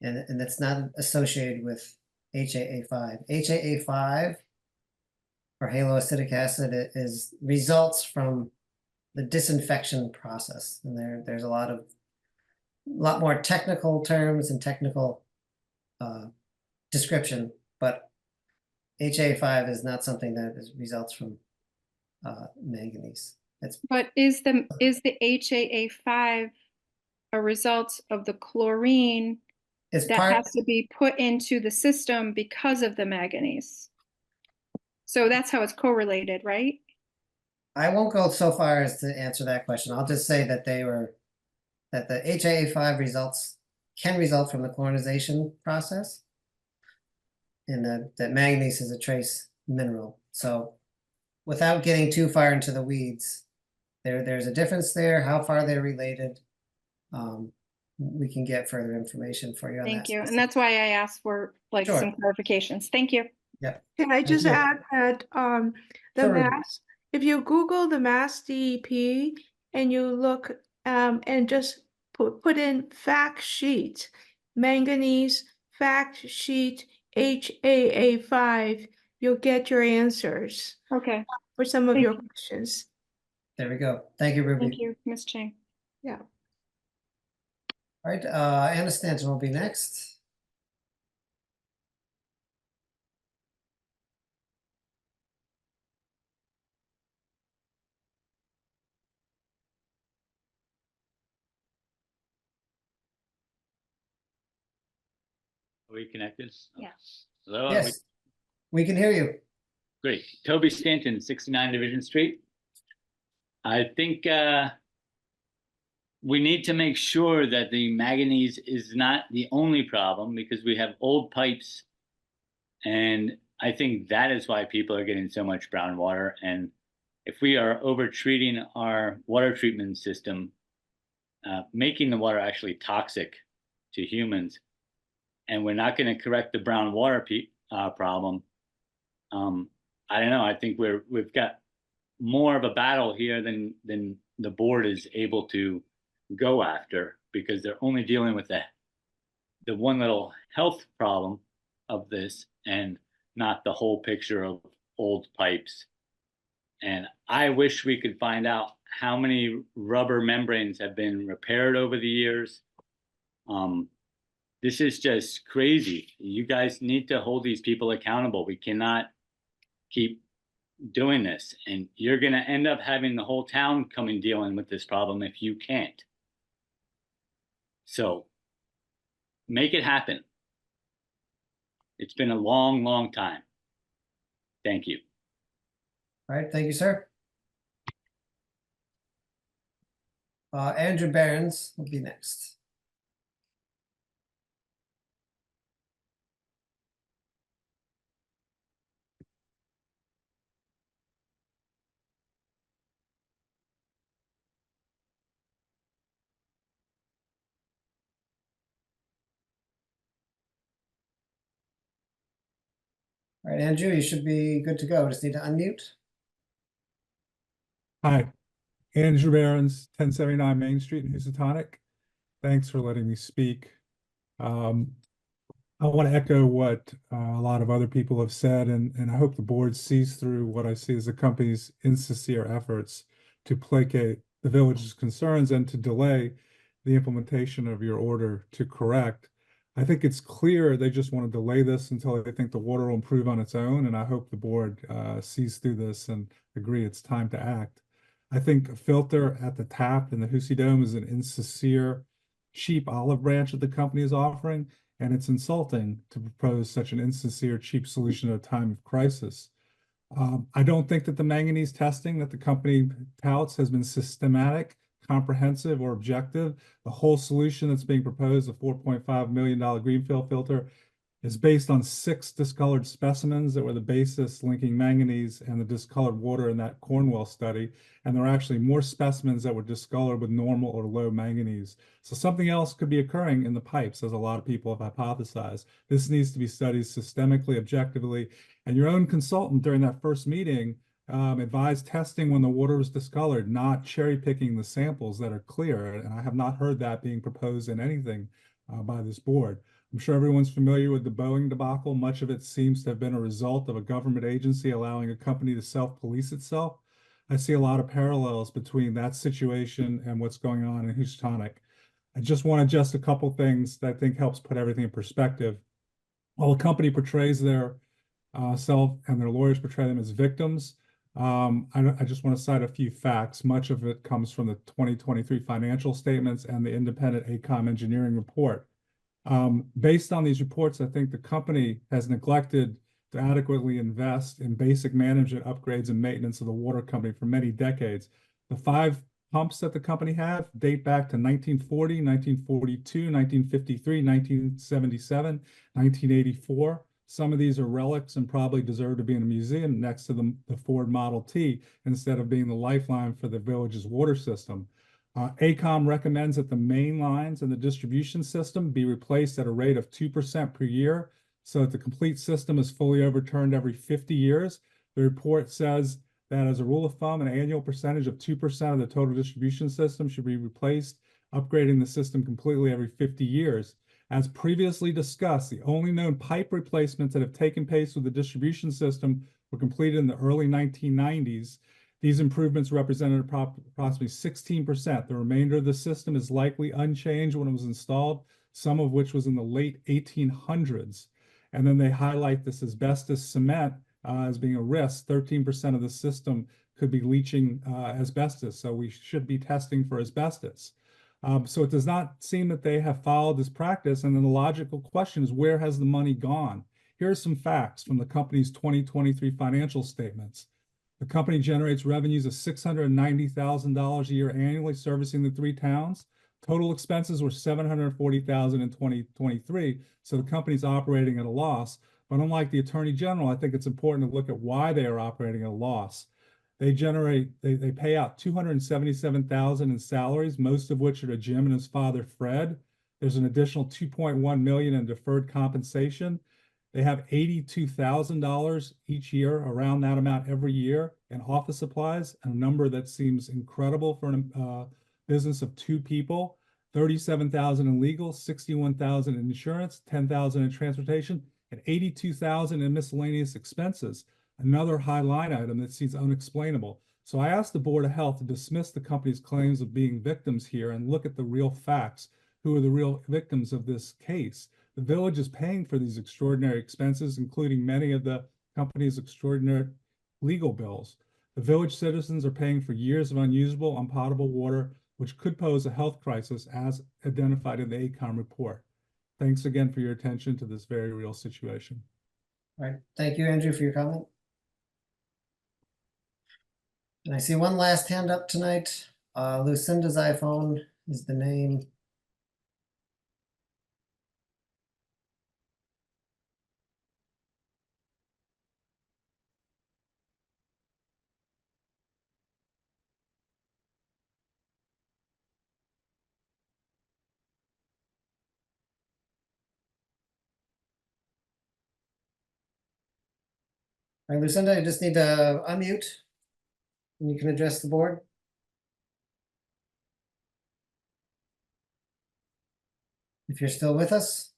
and it's not associated with HAA5. HAA5, or haloacidic acid, results from the disinfection process, and there's a lot more technical terms and technical description, but HA5 is not something that results from manganese. But is the HAA5 a result of the chlorine It's that has to be put into the system because of the manganese? So that's how it's correlated, right? I won't go so far as to answer that question. I'll just say that the HAA5 can result from the chlorinization process, and that manganese is a trace mineral. So without getting too far into the weeds, there's a difference there. How far they're related, we can get further information for you on that. Thank you. And that's why I asked for Sure. some clarifications. Thank you. Yeah. Can I just you. add that the Sure. Mass, if you Google the Mass DEP and you look and just put in fact sheet, manganese fact sheet HAA5, you'll get your answers Okay. for some of Thank your you. questions. There we go. Thank you, Ruby. Thank you, Ms. Chang. Yeah. All right, Anna Stanton will be next. Are we connected? Yes. Hello? Yes, we can hear you. Great. Toby Stanton, 69 Division Street. I think we need to make sure that the manganese is not the only problem, because we have old pipes. And I think that is why people are getting so much brown water. And if we are over treating our water treatment system, making the water actually toxic to humans, and we're not going to correct the brown water problem, I don't know. I think we've got more of a battle here than the board is able to go after, because they're only dealing with the one little health problem of this and not the whole picture of old pipes. And I wish we could find out how many rubber membranes have been repaired over the years. This is just crazy. You guys need to hold these people accountable. We cannot keep doing this, and you're going to end up having the whole town come and dealing with this problem if you can't. So make it happen. It's been a long, long time. Thank you. All right, thank you, sir. Andrew Barons will be next. All right, Andrew, you should be good to go. Just need to unmute. Hi, Andrew Barons, 1079 Main Street in Housatonic. Thanks for letting me speak. I want to echo what a lot of other people have said, and I hope the board sees through what I see as the company's insincere efforts to placate the village's concerns and to delay the implementation of your order to correct. I think it's clear they just want to delay this until they think the water will improve on its own, and I hope the board sees through this and agree it's time to act. I think a filter at the tap in the Hussey Dome is an insincere, cheap olive branch that the company is offering, and it's insulting to propose such an insincere, cheap solution at a time of crisis. I don't think that the manganese testing that the company touts has been systematic, comprehensive, or objective. The whole solution that's being proposed, the $4.5 million greenfield filter, is based on 6 discolored specimens that were the basis linking manganese and the discolored water in that Cornwell study. And there are actually more specimens that were discolored with normal or low manganese. So something else could be occurring in the pipes, as a lot of people have hypothesized. This needs to be studied systemically, objectively. And your own consultant during that first meeting advised testing when the water was discolored, not cherry picking the samples that are clear. And I have not heard that being proposed in anything by this board. I'm sure everyone's familiar with the Boeing debacle. Much of it seems to have been a result of a government agency allowing a company to self-police itself. I see a lot of parallels between that situation and what's going on in Housatonic. I just want to adjust a couple things that I think helps put everything in perspective. While the company portrays their self and their lawyers portray them as victims, I just want to cite a few facts. Much of it comes from the 2023 financial statements and the independent AECOM engineering report. Based on these reports, I think the company has neglected to adequately invest in basic management upgrades and maintenance of the water company for many decades. The 5 pumps that the company have date back to 1940, 1942, 1953, 1977, 1984. Some of these are relics and probably deserve to be in a museum next to the Ford Model T instead of being the lifeline for the village's water system. AECOM recommends that the main lines in the distribution system be replaced at a rate of 2% per year so that the complete system is fully overturned every 50 years. The report says that as a rule of thumb, an annual percentage of 2% of the total distribution system should be replaced, upgrading the system completely every 50 years. As previously discussed, the only known pipe replacements that have taken place with the distribution system were completed in the early 1990s. These improvements represented approximately 16%. The remainder of the system is likely unchanged when it was installed, some of which was in the late 1800s. And then they highlight this asbestos cement as being a risk. 13% of the system could be leaching asbestos, so we should be testing for asbestos. So it does not seem that they have followed this practice, and then the logical question is, where has the money gone? Here are some facts from the company's 2023 financial statements. The company generates revenues of $690,000 a year annually servicing the 3 towns. Total expenses were $740,000 in 2023, so the company's operating at a loss. But unlike the Attorney General, I think it's important to look at why they are operating at a loss. They pay out $277,000 in salaries, most of which are to Jim and his father, Fred. There's an additional $2.1 million in deferred compensation. They have $82,000 each year, around that amount every year, in office supplies, a number that seems incredible for a business of 2 people. $37,000 in legal, $61,000 in insurance, $10,000 in transportation, and $82,000 in miscellaneous expenses. Another high line item that seems unexplainable. So I asked the Board of Health to dismiss the company's claims of being victims here and look at the real facts. Who are the real victims of this case? The village is paying for these extraordinary expenses, including many of the company's extraordinary legal bills. The village citizens are paying for years of unusable, unpotable water, which could pose a health crisis as identified in the AECOM report. Thanks again for your attention to this very real situation. All right, thank you, Andrew, for your comment. And I see one last hand up tonight. Lucinda's iPhone is the name. All right, Lucinda, you just need to unmute and you can address the board. If you're still with us.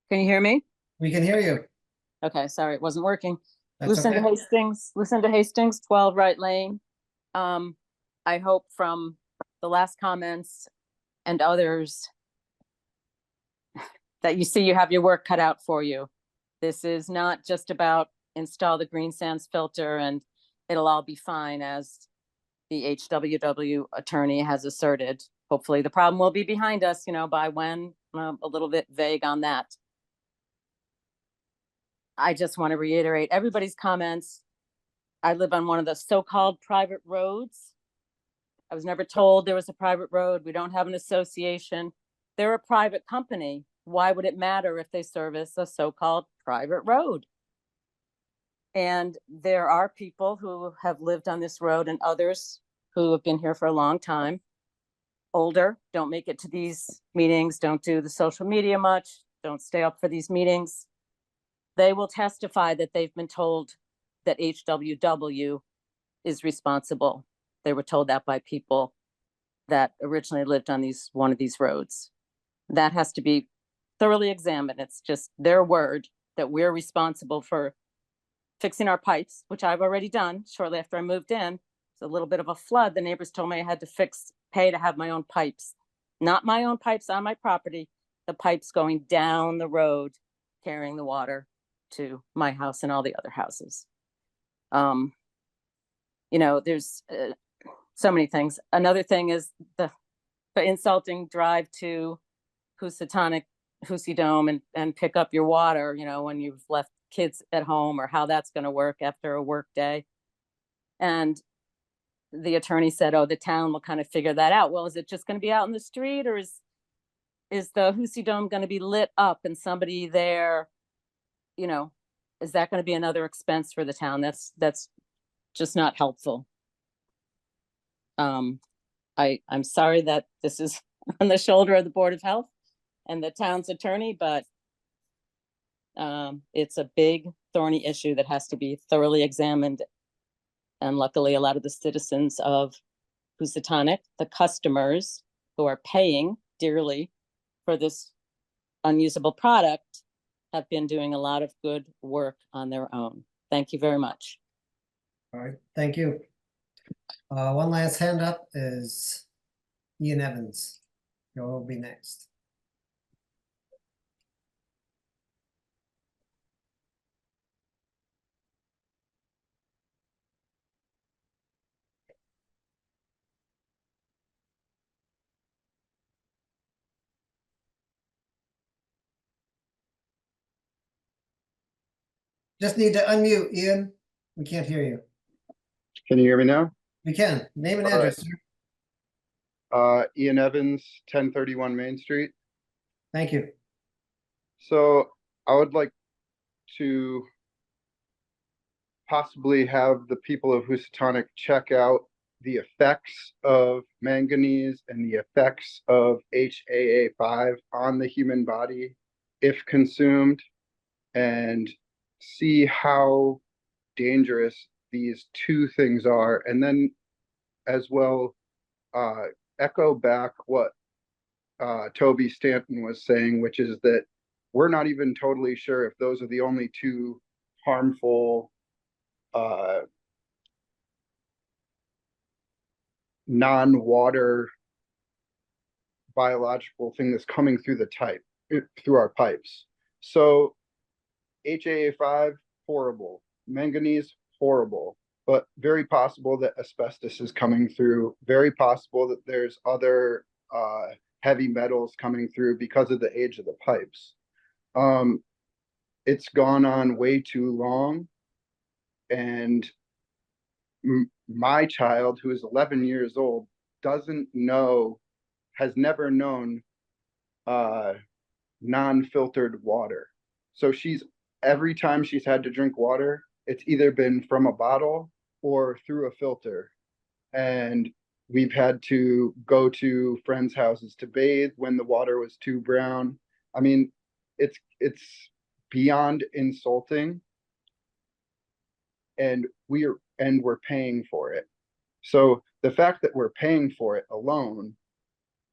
Can you hear me? We can hear you. Okay, sorry, it wasn't working. That's Lucinda okay. Hastings, 12 Wright Lane. I hope from the last comments and others that you see you have your work cut out for you. This is not just about install the green sands filter and it'll all be fine, as the HWW attorney has asserted. Hopefully the problem will be behind us, by when, a little bit vague on that. I just want to reiterate everybody's comments. I live on one of the so-called private roads. I was never told there was a private road. We don't have an association. They're a private company. Why would it matter if they service a so-called private road? And there are people who have lived on this road and others who have been here for a long time, older, don't make it to these meetings, don't do the social media much, don't stay up for these meetings. They will testify that they've been told that HWW is responsible. They were told that by people that originally lived on one of these roads. That has to be thoroughly examined. It's just their word that we're responsible for fixing our pipes, which I've already done shortly after I moved in. It's a little bit of a flood. The neighbors told me I had to pay to have my own pipes, not my own pipes on my property, the pipes going down the road, carrying the water to my house and all the other houses. There's so many things. Another thing is the insulting drive to Housatonic Dome and pick up your water, when you've left kids at home, or how that's going to work after a work day. And the attorney said, oh, the town will kind of figure that out. Well, is it just going to be out in the street, or is the Housy Dome going to be lit up and somebody there, is that going to be another expense for the town? That's just not helpful. I'm sorry that this is on the shoulder of the Board of Health and the town's attorney, but It's a big thorny issue that has to be thoroughly examined. And luckily, a lot of the citizens of Housatonic, the customers who are paying dearly for this unusable product, have been doing a lot of good work on their own. Thank you very much. All right, thank you. One last hand up is Ian Evans. You'll be next. Just need to unmute, Ian. We can't hear you. Can you hear me now? We can. Name and All address, right. Ian Evans, 1031 Main Street. Thank you. So I would like to possibly have the people of Housatonic check out the effects of manganese and the effects of HAA5 on the human body if consumed, and see how dangerous these two things are, and then as well echo back what Toby Stanton was saying, which is that we're not even totally sure if those are the only two harmful non-water biological thing that's coming through through our pipes. So HAA5, horrible. Manganese, horrible. But very possible that asbestos is coming through. Very possible that there's other heavy metals coming through because of the age of the pipes. It's gone on way too long. And my child, who is 11 years old, doesn't know, has never known non-filtered water. So every time she's had to drink water, it's either been from a bottle or through a filter. And we've had to go to friends' houses to bathe when the water was too brown. I mean, it's beyond insulting, and we're paying for it. So the fact that we're paying for it alone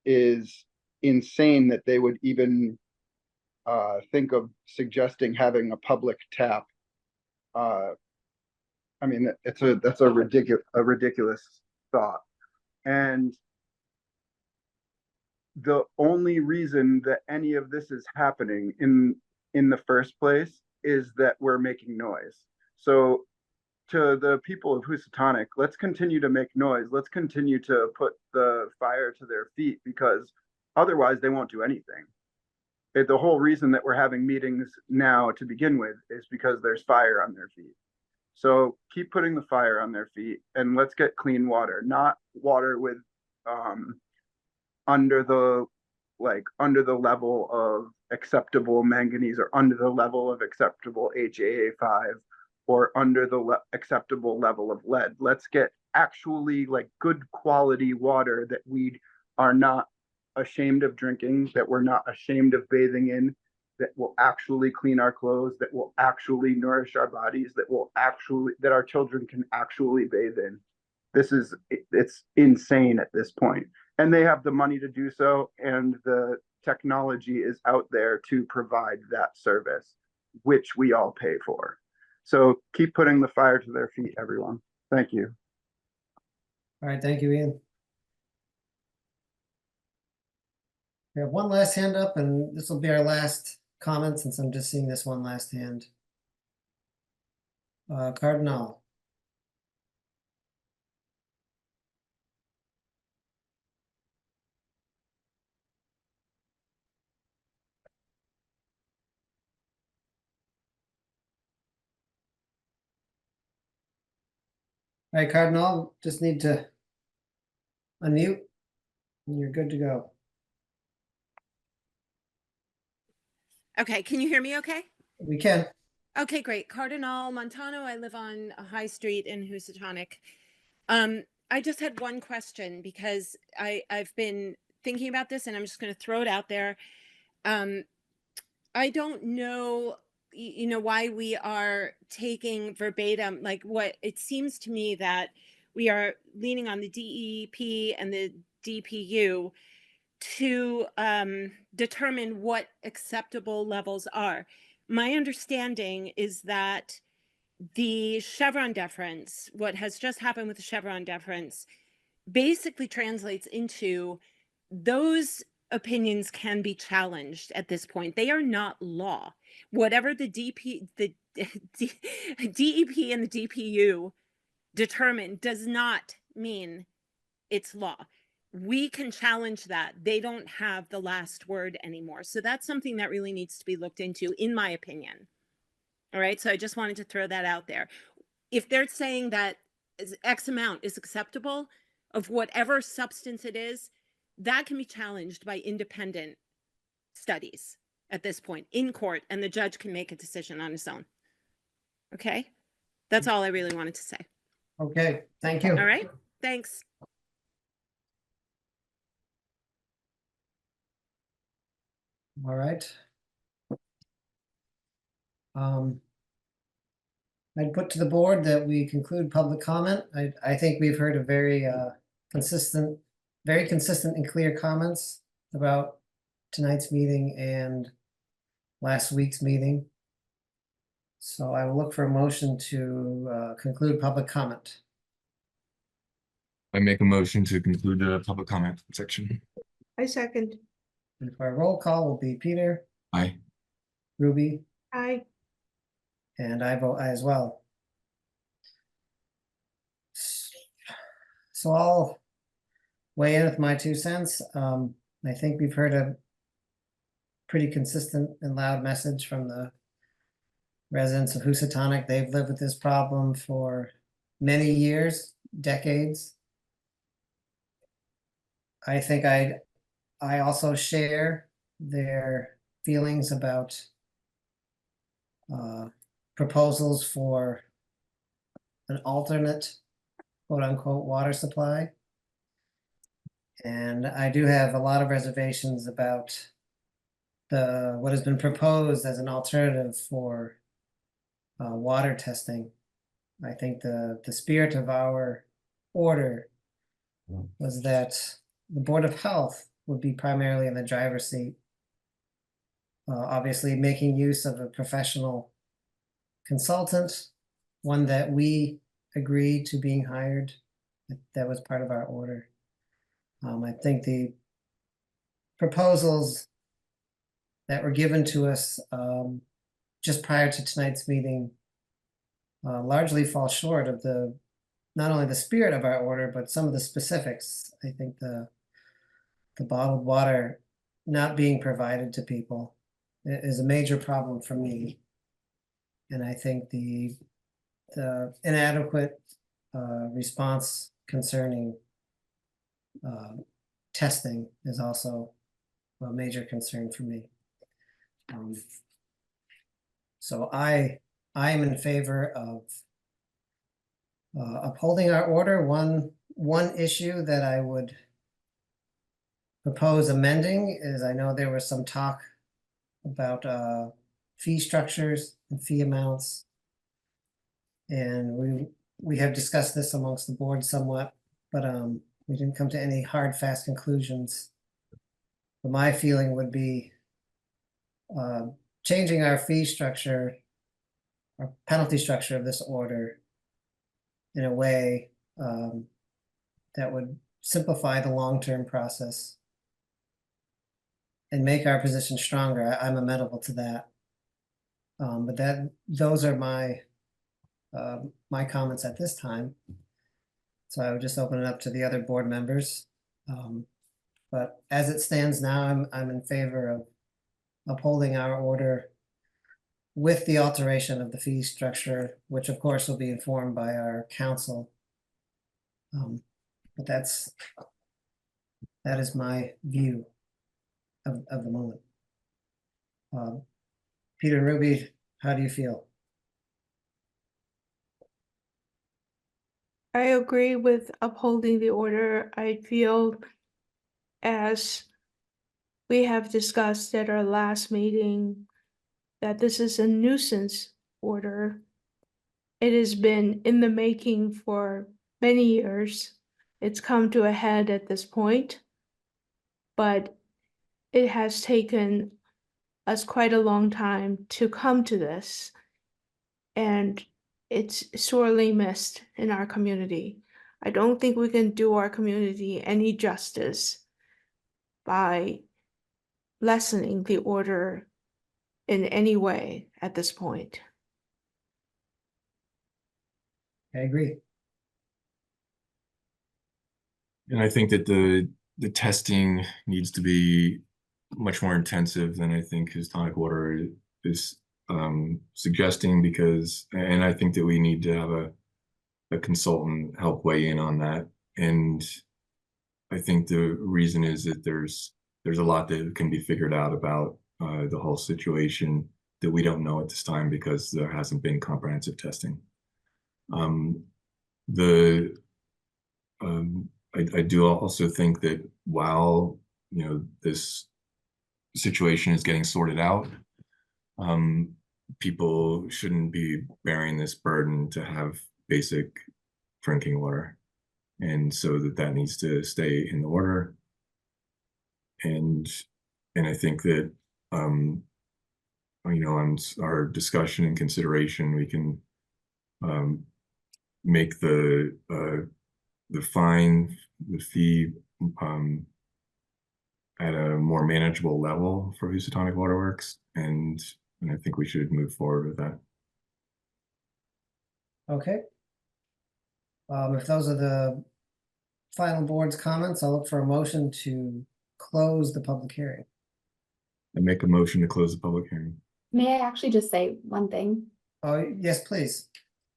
is insane, that they would even think of suggesting having a public tap. I mean, that's a ridiculous thought. And the only reason that any of this is happening in the first place is that we're making noise. So to the people of Housatonic, let's continue to make noise. Let's continue to put the fire to their feet, because otherwise they won't do anything. The whole reason that we're having meetings now to begin with is because there's fire on their feet. So keep putting the fire on their feet, and let's get clean water, not water with under the level of acceptable manganese, or under the level of acceptable HAA5, or under the acceptable level of lead. Let's get actually good quality water that we are not ashamed of drinking, that we're not ashamed of bathing in, that will actually clean our clothes, that will actually nourish our bodies, that our children can actually bathe in. It's insane at this point. And they have the money to do so, and the technology is out there to provide that service, which we all pay for. So keep putting the fire to their feet, everyone. Thank you. All right, thank you, Ian. We have one last hand up, and this will be our last comment, since I'm just seeing this one last hand. Cardinal. All right, Cardinal, just need to unmute, and you're good to go. Okay, can you hear me okay? We can. Okay, great. Cardinal Montano, I live on High Street in Housatonic. I just had one question, because I've been thinking about this, and I'm just going to throw it out there. I don't know, you know, why we are taking verbatim, like what it seems to me that we are leaning on the DEP and the DPU to determine what acceptable levels are. My understanding is that the Chevron deference, what has just happened with the Chevron deference, basically translates into those opinions can be challenged at this point. They are not law. Whatever the DEP and the DPU determine does not mean it's law. We can challenge that. They don't have the last word anymore. So that's something that really needs to be looked into, in my opinion. All right. So I just wanted to throw that out there. If they're saying that X amount is acceptable of whatever substance it is, that can be challenged by independent studies at this point in court, and the judge can make a decision on his own. Okay. That's all I really wanted to say. Okay, thank you. All right. Thanks. All right. I'd put to the board that we conclude public comment. I think we've heard a very consistent and clear comments about tonight's meeting and last week's meeting. So I will look for a motion to conclude public comment. I make a motion to conclude the public comment section. I second. And our roll call will be Peter, Aye. Ruby, Aye. and I vote aye as well. So I'll weigh in with my 2 cents. I think we've heard a pretty consistent and loud message from the residents of Housatonic. They've lived with this problem for many years, decades. I think I also share their feelings about proposals for an alternate quote unquote water supply. And I do have a lot of reservations about what has been proposed as an alternative for water testing. I think the spirit of our order was that the Board of Health would be primarily in the driver's seat. Obviously making use of a professional consultant, one that we agreed to being hired. That was part of our order. I think the proposals that were given to us just prior to tonight's meeting largely fall short of not only the spirit of our order, but some of the specifics. I think the bottled water not being provided to people is a major problem for me. And I think the inadequate response concerning testing is also a major concern for me. So I am in favor of upholding our order. One issue that I would propose amending is, I know there was some talk about fee structures and fee amounts. And we have discussed this amongst the board somewhat, but we didn't come to any hard, fast conclusions. But my feeling would be changing our fee structure or penalty structure of this order in a way that would simplify the long-term process and make our position stronger. I'm amenable to that. But those are my comments at this time. So I would just open it up to the other board members. But as it stands now, I'm in favor of upholding our order with the alteration of the fee structure, which of course will be informed by our council. But that is my view of the moment. Peter and Ruby, how do you feel? I agree with upholding the order. I feel, as we have discussed at our last meeting, that this is a nuisance order. It has been in the making for many years. It's come to a head at this point, but it has taken us quite a long time to come to this. And it's sorely missed in our community. I don't think we can do our community any justice by lessening the order in any way at this point. I agree. And I think that the testing needs to be much more intensive than I think Houstonic Water is suggesting, because, and I think that we need to have a consultant help weigh in on that. And I think the reason is that there's a lot that can be figured out about the whole situation that we don't know at this time because there hasn't been comprehensive testing. I do also think that while, you know, this situation is getting sorted out, people shouldn't be bearing this burden to have basic drinking water. And so that needs to stay in order. And I think that, you know, on our discussion and consideration, we can make the fine, the fee, at a more manageable level for Houstonic Water Works, and I think we should move forward with that. Okay. If those are the final board's comments, I'll look for a motion to close the public hearing. I make a motion to close the public hearing. May I actually just say one thing? Oh, yes, please.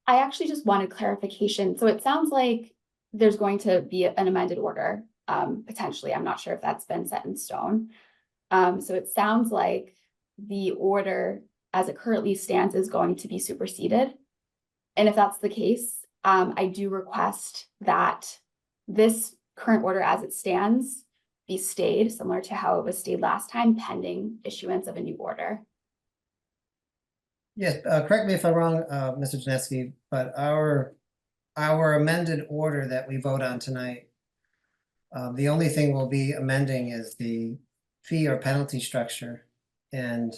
I actually just wanted clarification. So it sounds like there's going to be an amended order, potentially. I'm not sure if that's been set in stone. So it sounds like the order as it currently stands is going to be superseded. And if that's the case, I do request that this current order as it stands be stayed, similar to how it was stayed last time, pending issuance of a new order. Yes, correct me if I'm wrong, Mr. Janeski, but our amended order that we vote on tonight, the only thing we'll be amending is the fee or penalty structure, and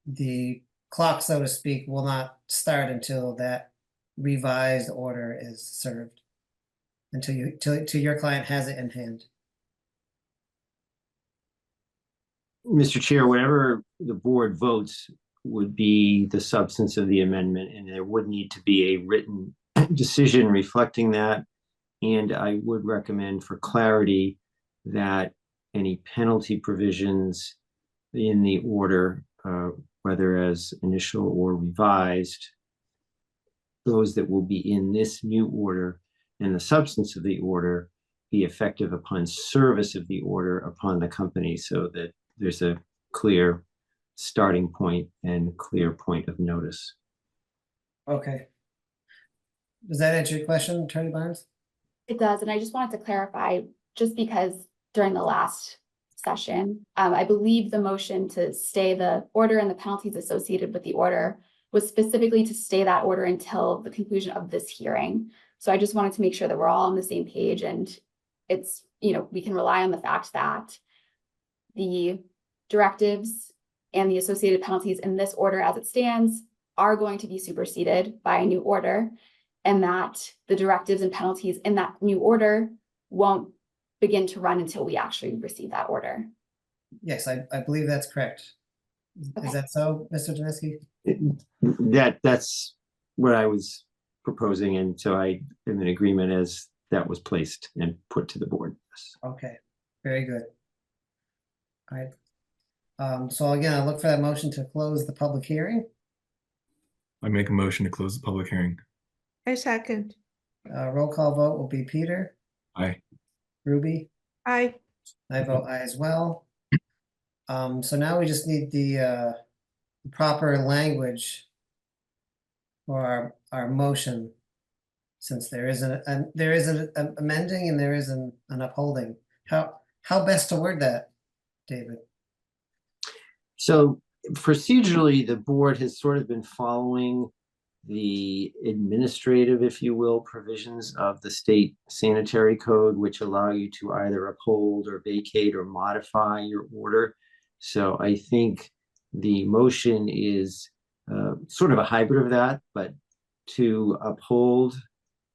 the clock, so to speak, will not start until that revised order is served, until your client has it in hand. Mr. Chair, whatever the board votes would be the substance of the amendment, and there would need to be a written decision reflecting that. And I would recommend for clarity that any penalty provisions in the order, whether as initial or revised, those that will be in this new order and the substance of the order be effective upon service of the order upon the company, so that there's a clear starting point and clear point of notice. Okay. Does that answer your question, Attorney Barnes? It does, and I just wanted to clarify, just because during the last session, I believe the motion to stay the order and the penalties associated with the order was specifically to stay that order until the conclusion of this hearing. So I just wanted to make sure that we're all on the same page, and it's, you know, we can rely on the fact that the directives and the associated penalties in this order as it stands are going to be superseded by a new order, and that the directives and penalties in that new order won't begin to run until we actually receive that order. Yes, I believe that's correct. Okay. Is that so, Mr. Janeski? That's what I was proposing, and so I am in agreement as that was placed and put to the board. Okay, very good. All right. So again, I'll look for that motion to close the public hearing. I make a motion to close the public hearing. I second. Roll call vote will be Peter, Aye. Ruby. Aye. I vote aye as well. So now we just need the proper language for our motion, since there is an amending and there is an upholding. How best to word that, David? So procedurally, the board has sort of been following the administrative, if you will, provisions of the state sanitary code, which allow you to either uphold or vacate or modify your order. So I think the motion is sort of a hybrid of that, but to uphold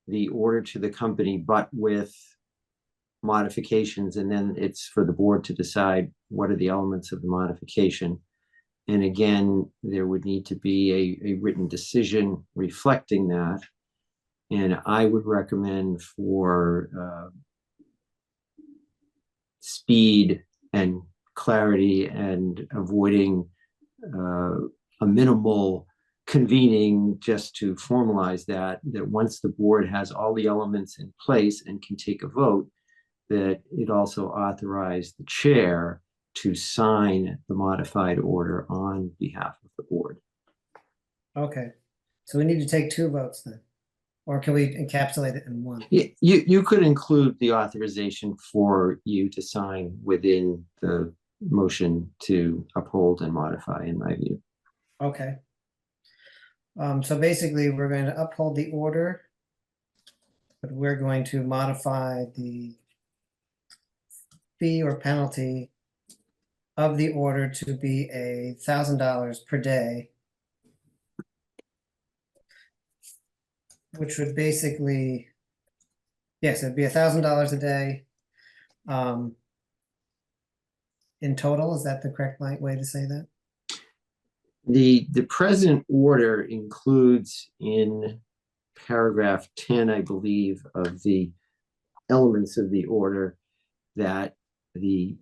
the order to the company, but with modifications, and then it's for the board to decide what are the elements of the modification. And again, there would need to be a written decision reflecting that. And I would recommend for speed and clarity and avoiding a minimal convening just to formalize that once the board has all the elements in place and can take a vote, that it also authorize the chair to sign the modified order on behalf of the board. Okay, so we need to take 2 votes then, or can we encapsulate it in one? You could include the authorization for you to sign within the motion to uphold and modify, in my view. Okay. So basically, we're going to uphold the order, but we're going to modify the fee or penalty of the order to be $1,000 per day, which would basically, yes, it'd be $1,000 a day. In total, is that the correct way to say that? The present order includes in paragraph 10, I believe, of the elements of the order that the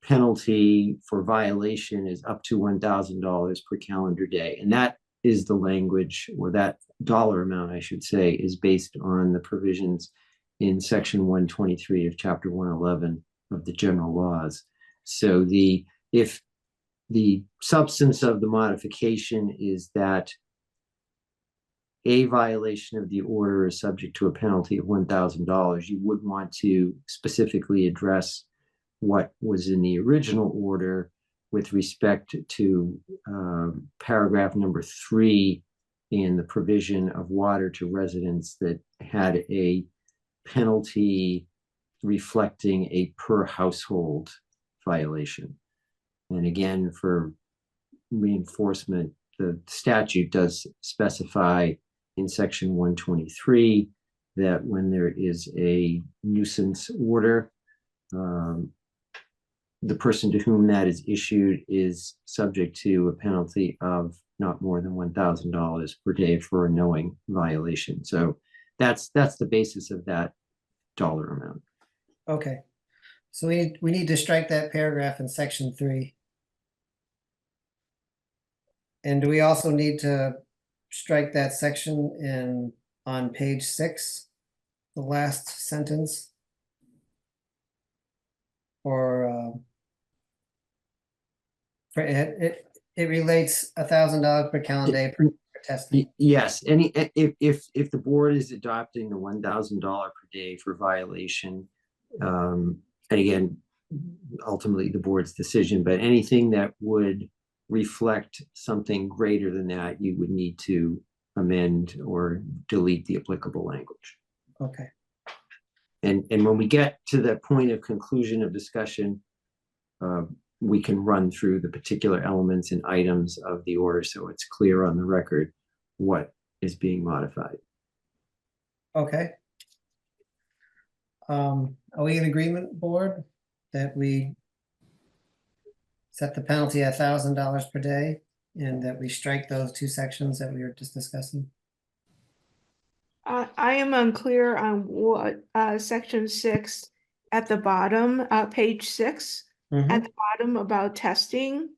penalty for violation is up to $1,000 per calendar day. And that is the language, or that dollar amount, I should say, is based on the provisions in section 123 of chapter 111 of the general laws. So if the substance of the modification is that a violation of the order is subject to a penalty of $1,000, you would want to specifically address what was in the original order with respect to paragraph number 3 in the provision of water to residents that had a penalty reflecting a per household violation. And again, for reinforcement, the statute does specify in section 123 that when there is a nuisance order, the person to whom that is issued is subject to a penalty of not more than $1,000 per day for a knowing violation. So that's the basis of that dollar amount. Okay, so we need to strike that paragraph in section 3. And do we also need to strike that section on page 6, the last sentence? Or for it relates $1,000 per calendar day for testing. Yes, if the board is adopting the $1,000 per day for violation, and again, ultimately the board's decision, but anything that would reflect something greater than that, you would need to amend or delete the applicable language. Okay. And when we get to the point of conclusion of discussion, we can run through the particular elements and items of the order so it's clear on the record what is being modified. Okay. Are we in agreement, board, that we set the penalty at $1,000 per day and that we strike those 2 sections that we were just discussing? I am unclear on what section 6 at the bottom, page 6 at the bottom about testing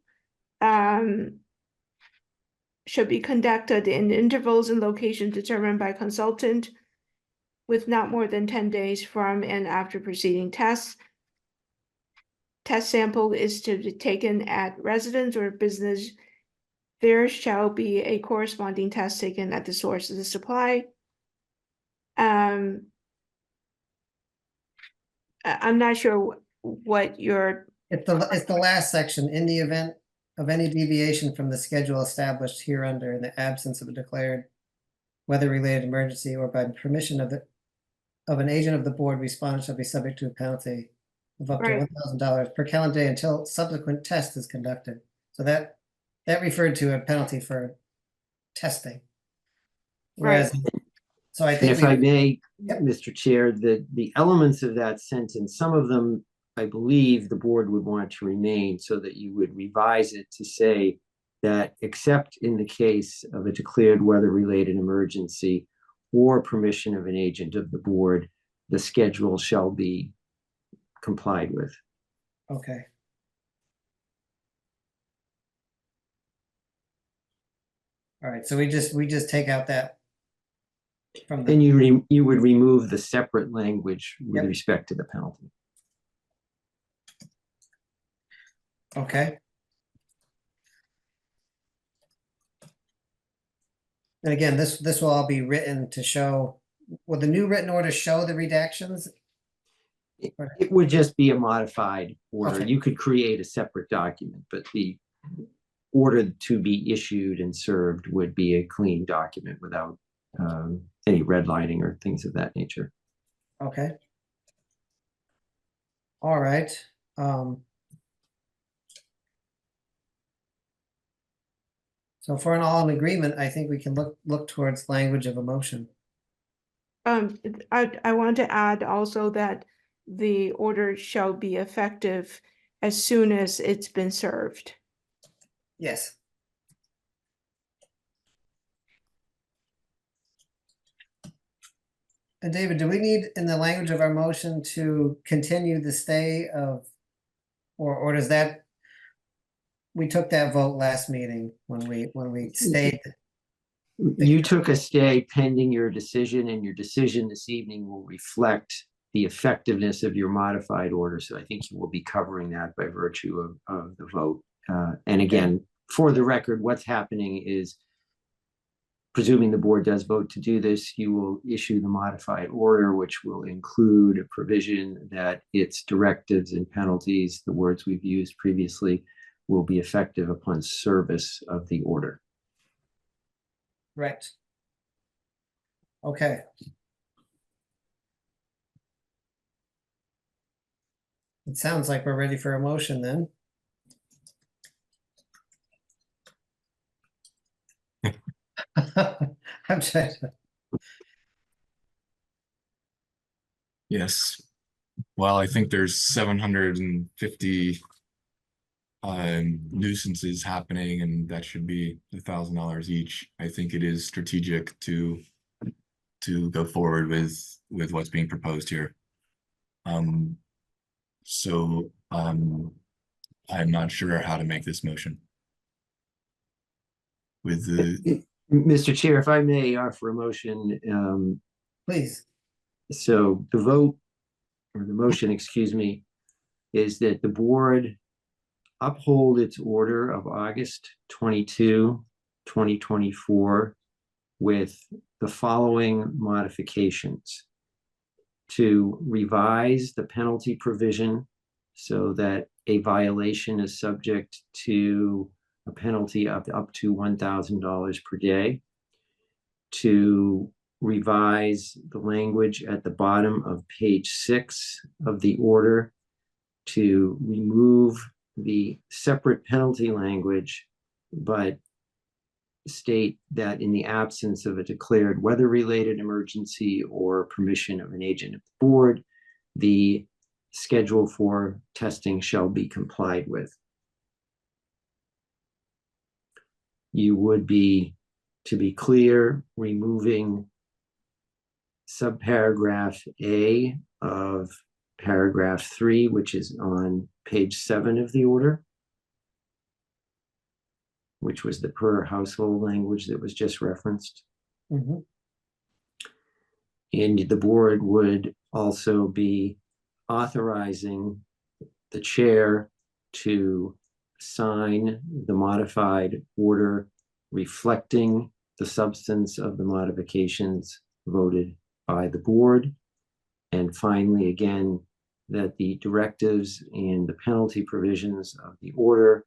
should be conducted in intervals and locations determined by consultant with not more than 10 days from and after preceding tests. Test sample is to be taken at residence or business. There shall be a corresponding test taken at the source of the supply. I'm not sure what your. It's the last section. In the event of any deviation from the schedule established hereunder in the absence of a declared weather-related emergency or by permission of an agent of the board, respondent shall be subject to a penalty of up to Right. $1,000 per calendar day until subsequent test is conducted. So that referred to a penalty for testing. Whereas, so I And think if I we, may, Yep. Mr. Chair, the elements of that sentence, some of them, I believe the board would want to remain so that you would revise it to say that except in the case of a declared weather-related emergency or permission of an agent of the board, the schedule shall be complied with. okay. All right, so we just take out that from And the, you would remove the separate language with Yep. respect to the penalty. okay. And again, this will all be written to show, will the new written order show the redactions? It would just be a modified order. Okay. You could create a separate document, but the order to be issued and served would be a clean document without any redlining or things of that nature. Okay. All right. So for an all in agreement, I think we can look towards language of a motion. I want to add also that the order shall be effective as soon as it's been served. Yes. And David, do we need in the language of our motion to continue the stay of, or does that, we took that vote last meeting when we stayed. You took a stay pending your decision, and your decision this evening will reflect the effectiveness of your modified order. So I think you will be covering that by virtue of the vote. And again, for the record, what's happening is, presuming the board does vote to do this, you will issue the modified order, which will include a provision that its directives and penalties, the words we've used previously, will be effective upon service of the order. Right. Okay. It sounds like we're ready for a motion then. I'm trying to. Yes. Well, I think there's 750 nuisances happening, and that should be $1,000 each. I think it is strategic to go forward with what's being proposed here. So I'm not sure how to make this motion. With the Mr. Chair, if I may offer a motion. Please. So the vote, or the motion, excuse me, is that the board uphold its order of August 22, 2024 with the following modifications: to revise the penalty provision so that a violation is subject to a penalty of up to $1,000 per day, to revise the language at the bottom of page 6 of the order to remove the separate penalty language, but state that in the absence of a declared weather-related emergency or permission of an agent of the board, the schedule for testing shall be complied with. You would be, to be clear, removing subparagraph A of paragraph 3, which is on page 7 of the order, which was the per household language that was just referenced. Mm-hmm. And the board would also be authorizing the chair to sign the modified order reflecting the substance of the modifications voted by the board. And finally, again, that the directives and the penalty provisions of the order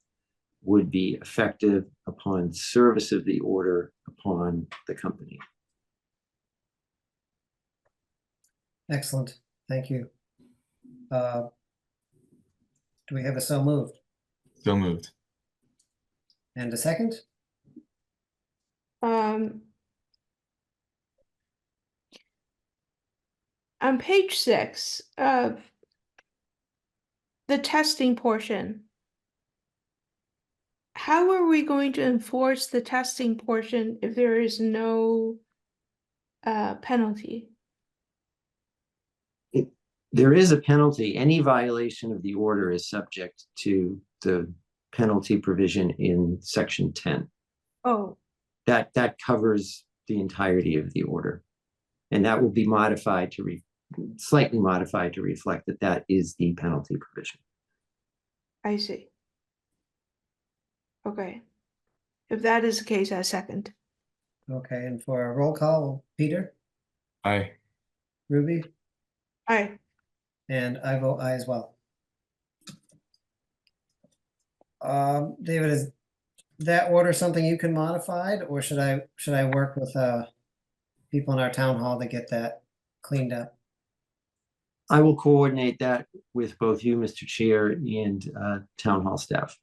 would be effective upon service of the order upon the company. Excellent, thank you. Do we have a so moved? So moved. And a second? On page 6, the testing portion. How are we going to enforce the testing portion if there is no penalty? There is a penalty. Any violation of the order is subject to the penalty provision in section 10. Oh, That covers the entirety of the order. And that will be modified to slightly modified to reflect that that is the penalty provision. I see. Okay. If that is the case, I second. Okay, and for a roll call, Peter, Aye. Ruby, Aye. and I vote aye as well. David, is that order something you can modify, or should I work with people in our town hall to get that cleaned up? I will coordinate that with both you, Mr. Chair, and town hall staff,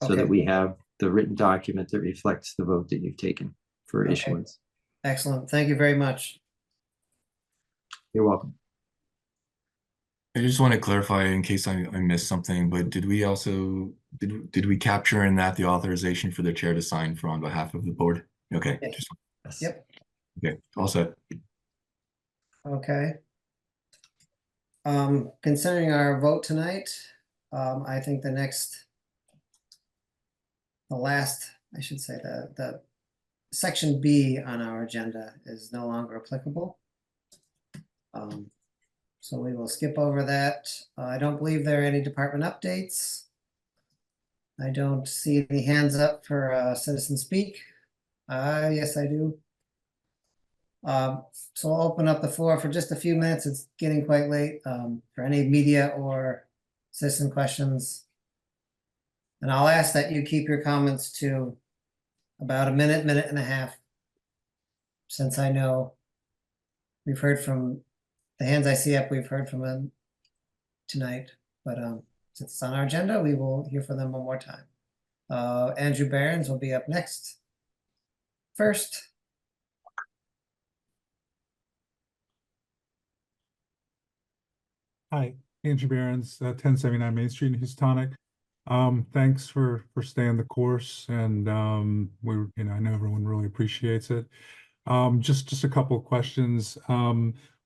so Okay. that we have the written document that reflects the vote that you've taken for Okay. issuance. Excellent, thank you very much. You're welcome. I just want to clarify in case I missed something, but did we also, did we capture in that the authorization for the chair to sign for on behalf of the board? Okay. Yes. Just, Yep. okay, all set. Okay. Considering our vote tonight, I think the last, I should say, the section B on our agenda is no longer applicable. So we will skip over that. I don't believe there are any department updates. I don't see any hands up for citizen speak. Yes, I do. So I'll open up the floor for just a few minutes. It's getting quite late for any media or citizen questions. And I'll ask that you keep your comments to about a minute, minute and a half. Since I know we've heard from the hands I see up, we've heard from them tonight. But since it's on our agenda, we will hear from them one more time. Andrew Behrens will be up next. First. Hi, Andrew Behrens, 1079 Main Street in Houstonic. Thanks for staying the course, and I know everyone really appreciates it. Just a couple of questions.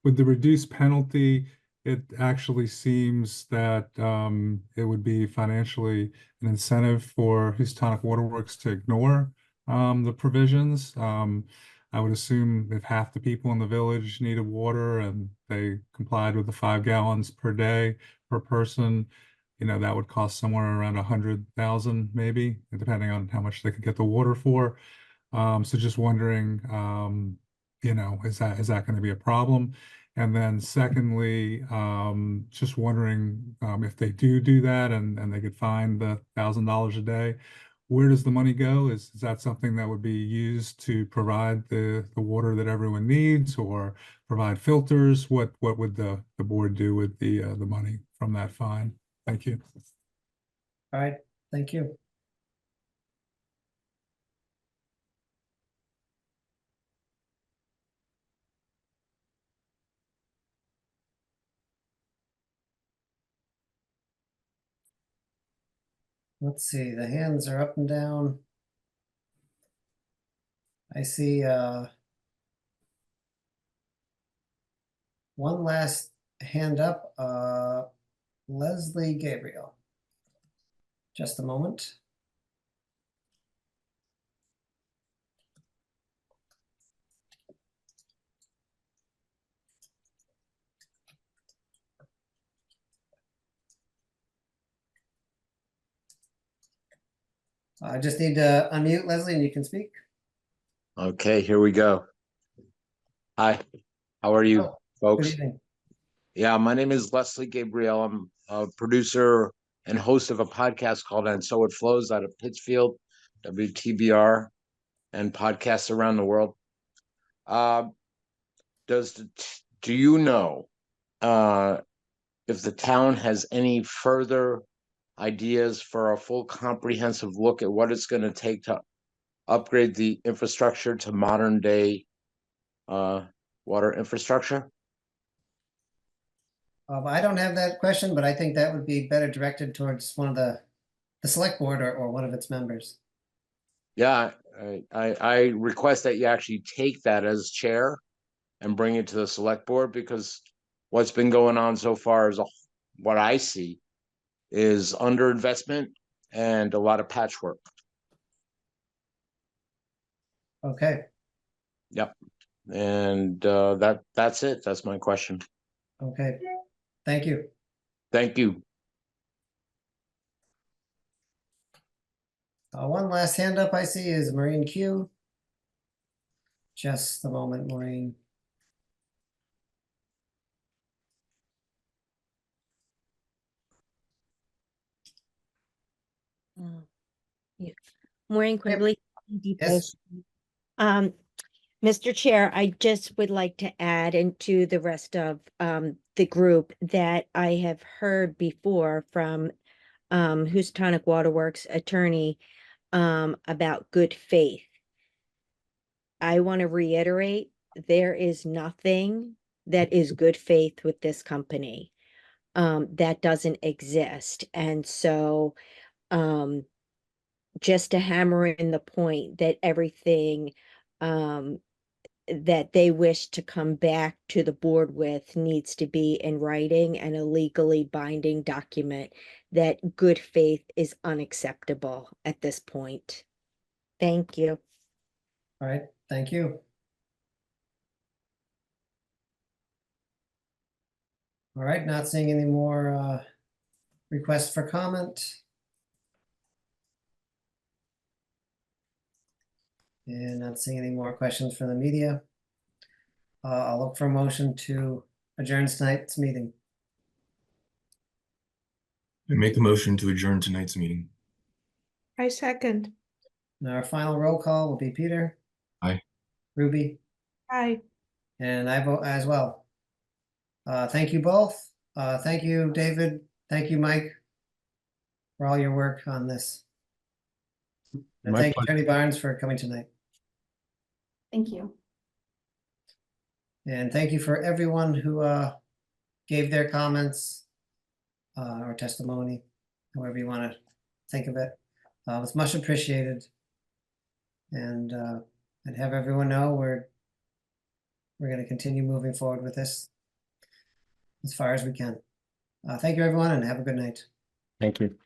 With the reduced penalty, it actually seems that it would be financially an incentive for Houstonic Waterworks to ignore the provisions. I would assume if half the people in the village needed water and they complied with the 5 gallons per day per person, that would cost somewhere around 100,000 maybe, depending on how much they could get the water for. So just wondering, is that going to be a problem? And then secondly, just wondering if they do that and they could find the $1,000 a day, where does the money go? Is that something that would be used to provide the water that everyone needs, or provide filters? What would the board do with the money from that fine? Thank you. All right, thank you. Let's see, the hands are up and down. I see one last hand up, Leslie Gabriel. Just a moment. I just need to unmute Leslie and you can speak. Okay, here we go. Hi, how are you, folks? Good evening. Yeah, my name is Leslie Gabriel. I'm a producer and host of a podcast called And So It Flows out of Pittsfield, WTBR, and podcasts around the world. Do you know if the town has any further ideas for a full comprehensive look at what it's going to take to upgrade the infrastructure to modern day water infrastructure? I don't have that question, but I think that would be better directed towards one of the select board or one of its members. Yeah, I request that you actually take that as chair and bring it to the select board, because what's been going on so far is what I see is underinvestment and a lot of patchwork. Okay, Yep. And that's it. That's my question. okay. Thank you. Thank you. One last hand up I see is Maureen Q. Just a moment, Maureen. Yeah. Maureen Quigley. Yes. Mr. Chair, I just would like to add into the rest of the group that I have heard before from Houstonic Waterworks attorney about good faith. I want to reiterate, there is nothing that is good faith with this company. That doesn't exist. And so just to hammer in the point that everything that they wish to come back to the board with needs to be in writing and a legally binding document, that good faith is unacceptable at this point. Thank you. All right, thank you. All right, not seeing any more requests for comment. And not seeing any more questions from the media. I'll look for a motion to adjourn tonight's meeting. I make the motion to adjourn tonight's meeting. I second. And our final roll call will be Peter. Aye. Ruby. Aye. And I vote as well. Thank you both. Thank you, David. Thank you, Mike, for all your work on this. And My thank you, pleasure. Attorney Barnes, for coming tonight. Thank you. And thank you for everyone who gave their comments or testimony, however you want to think of it. It's much appreciated. And I'd have everyone know we're going to continue moving forward with this as far as we can. Thank you, everyone, and have a good night. Thank you.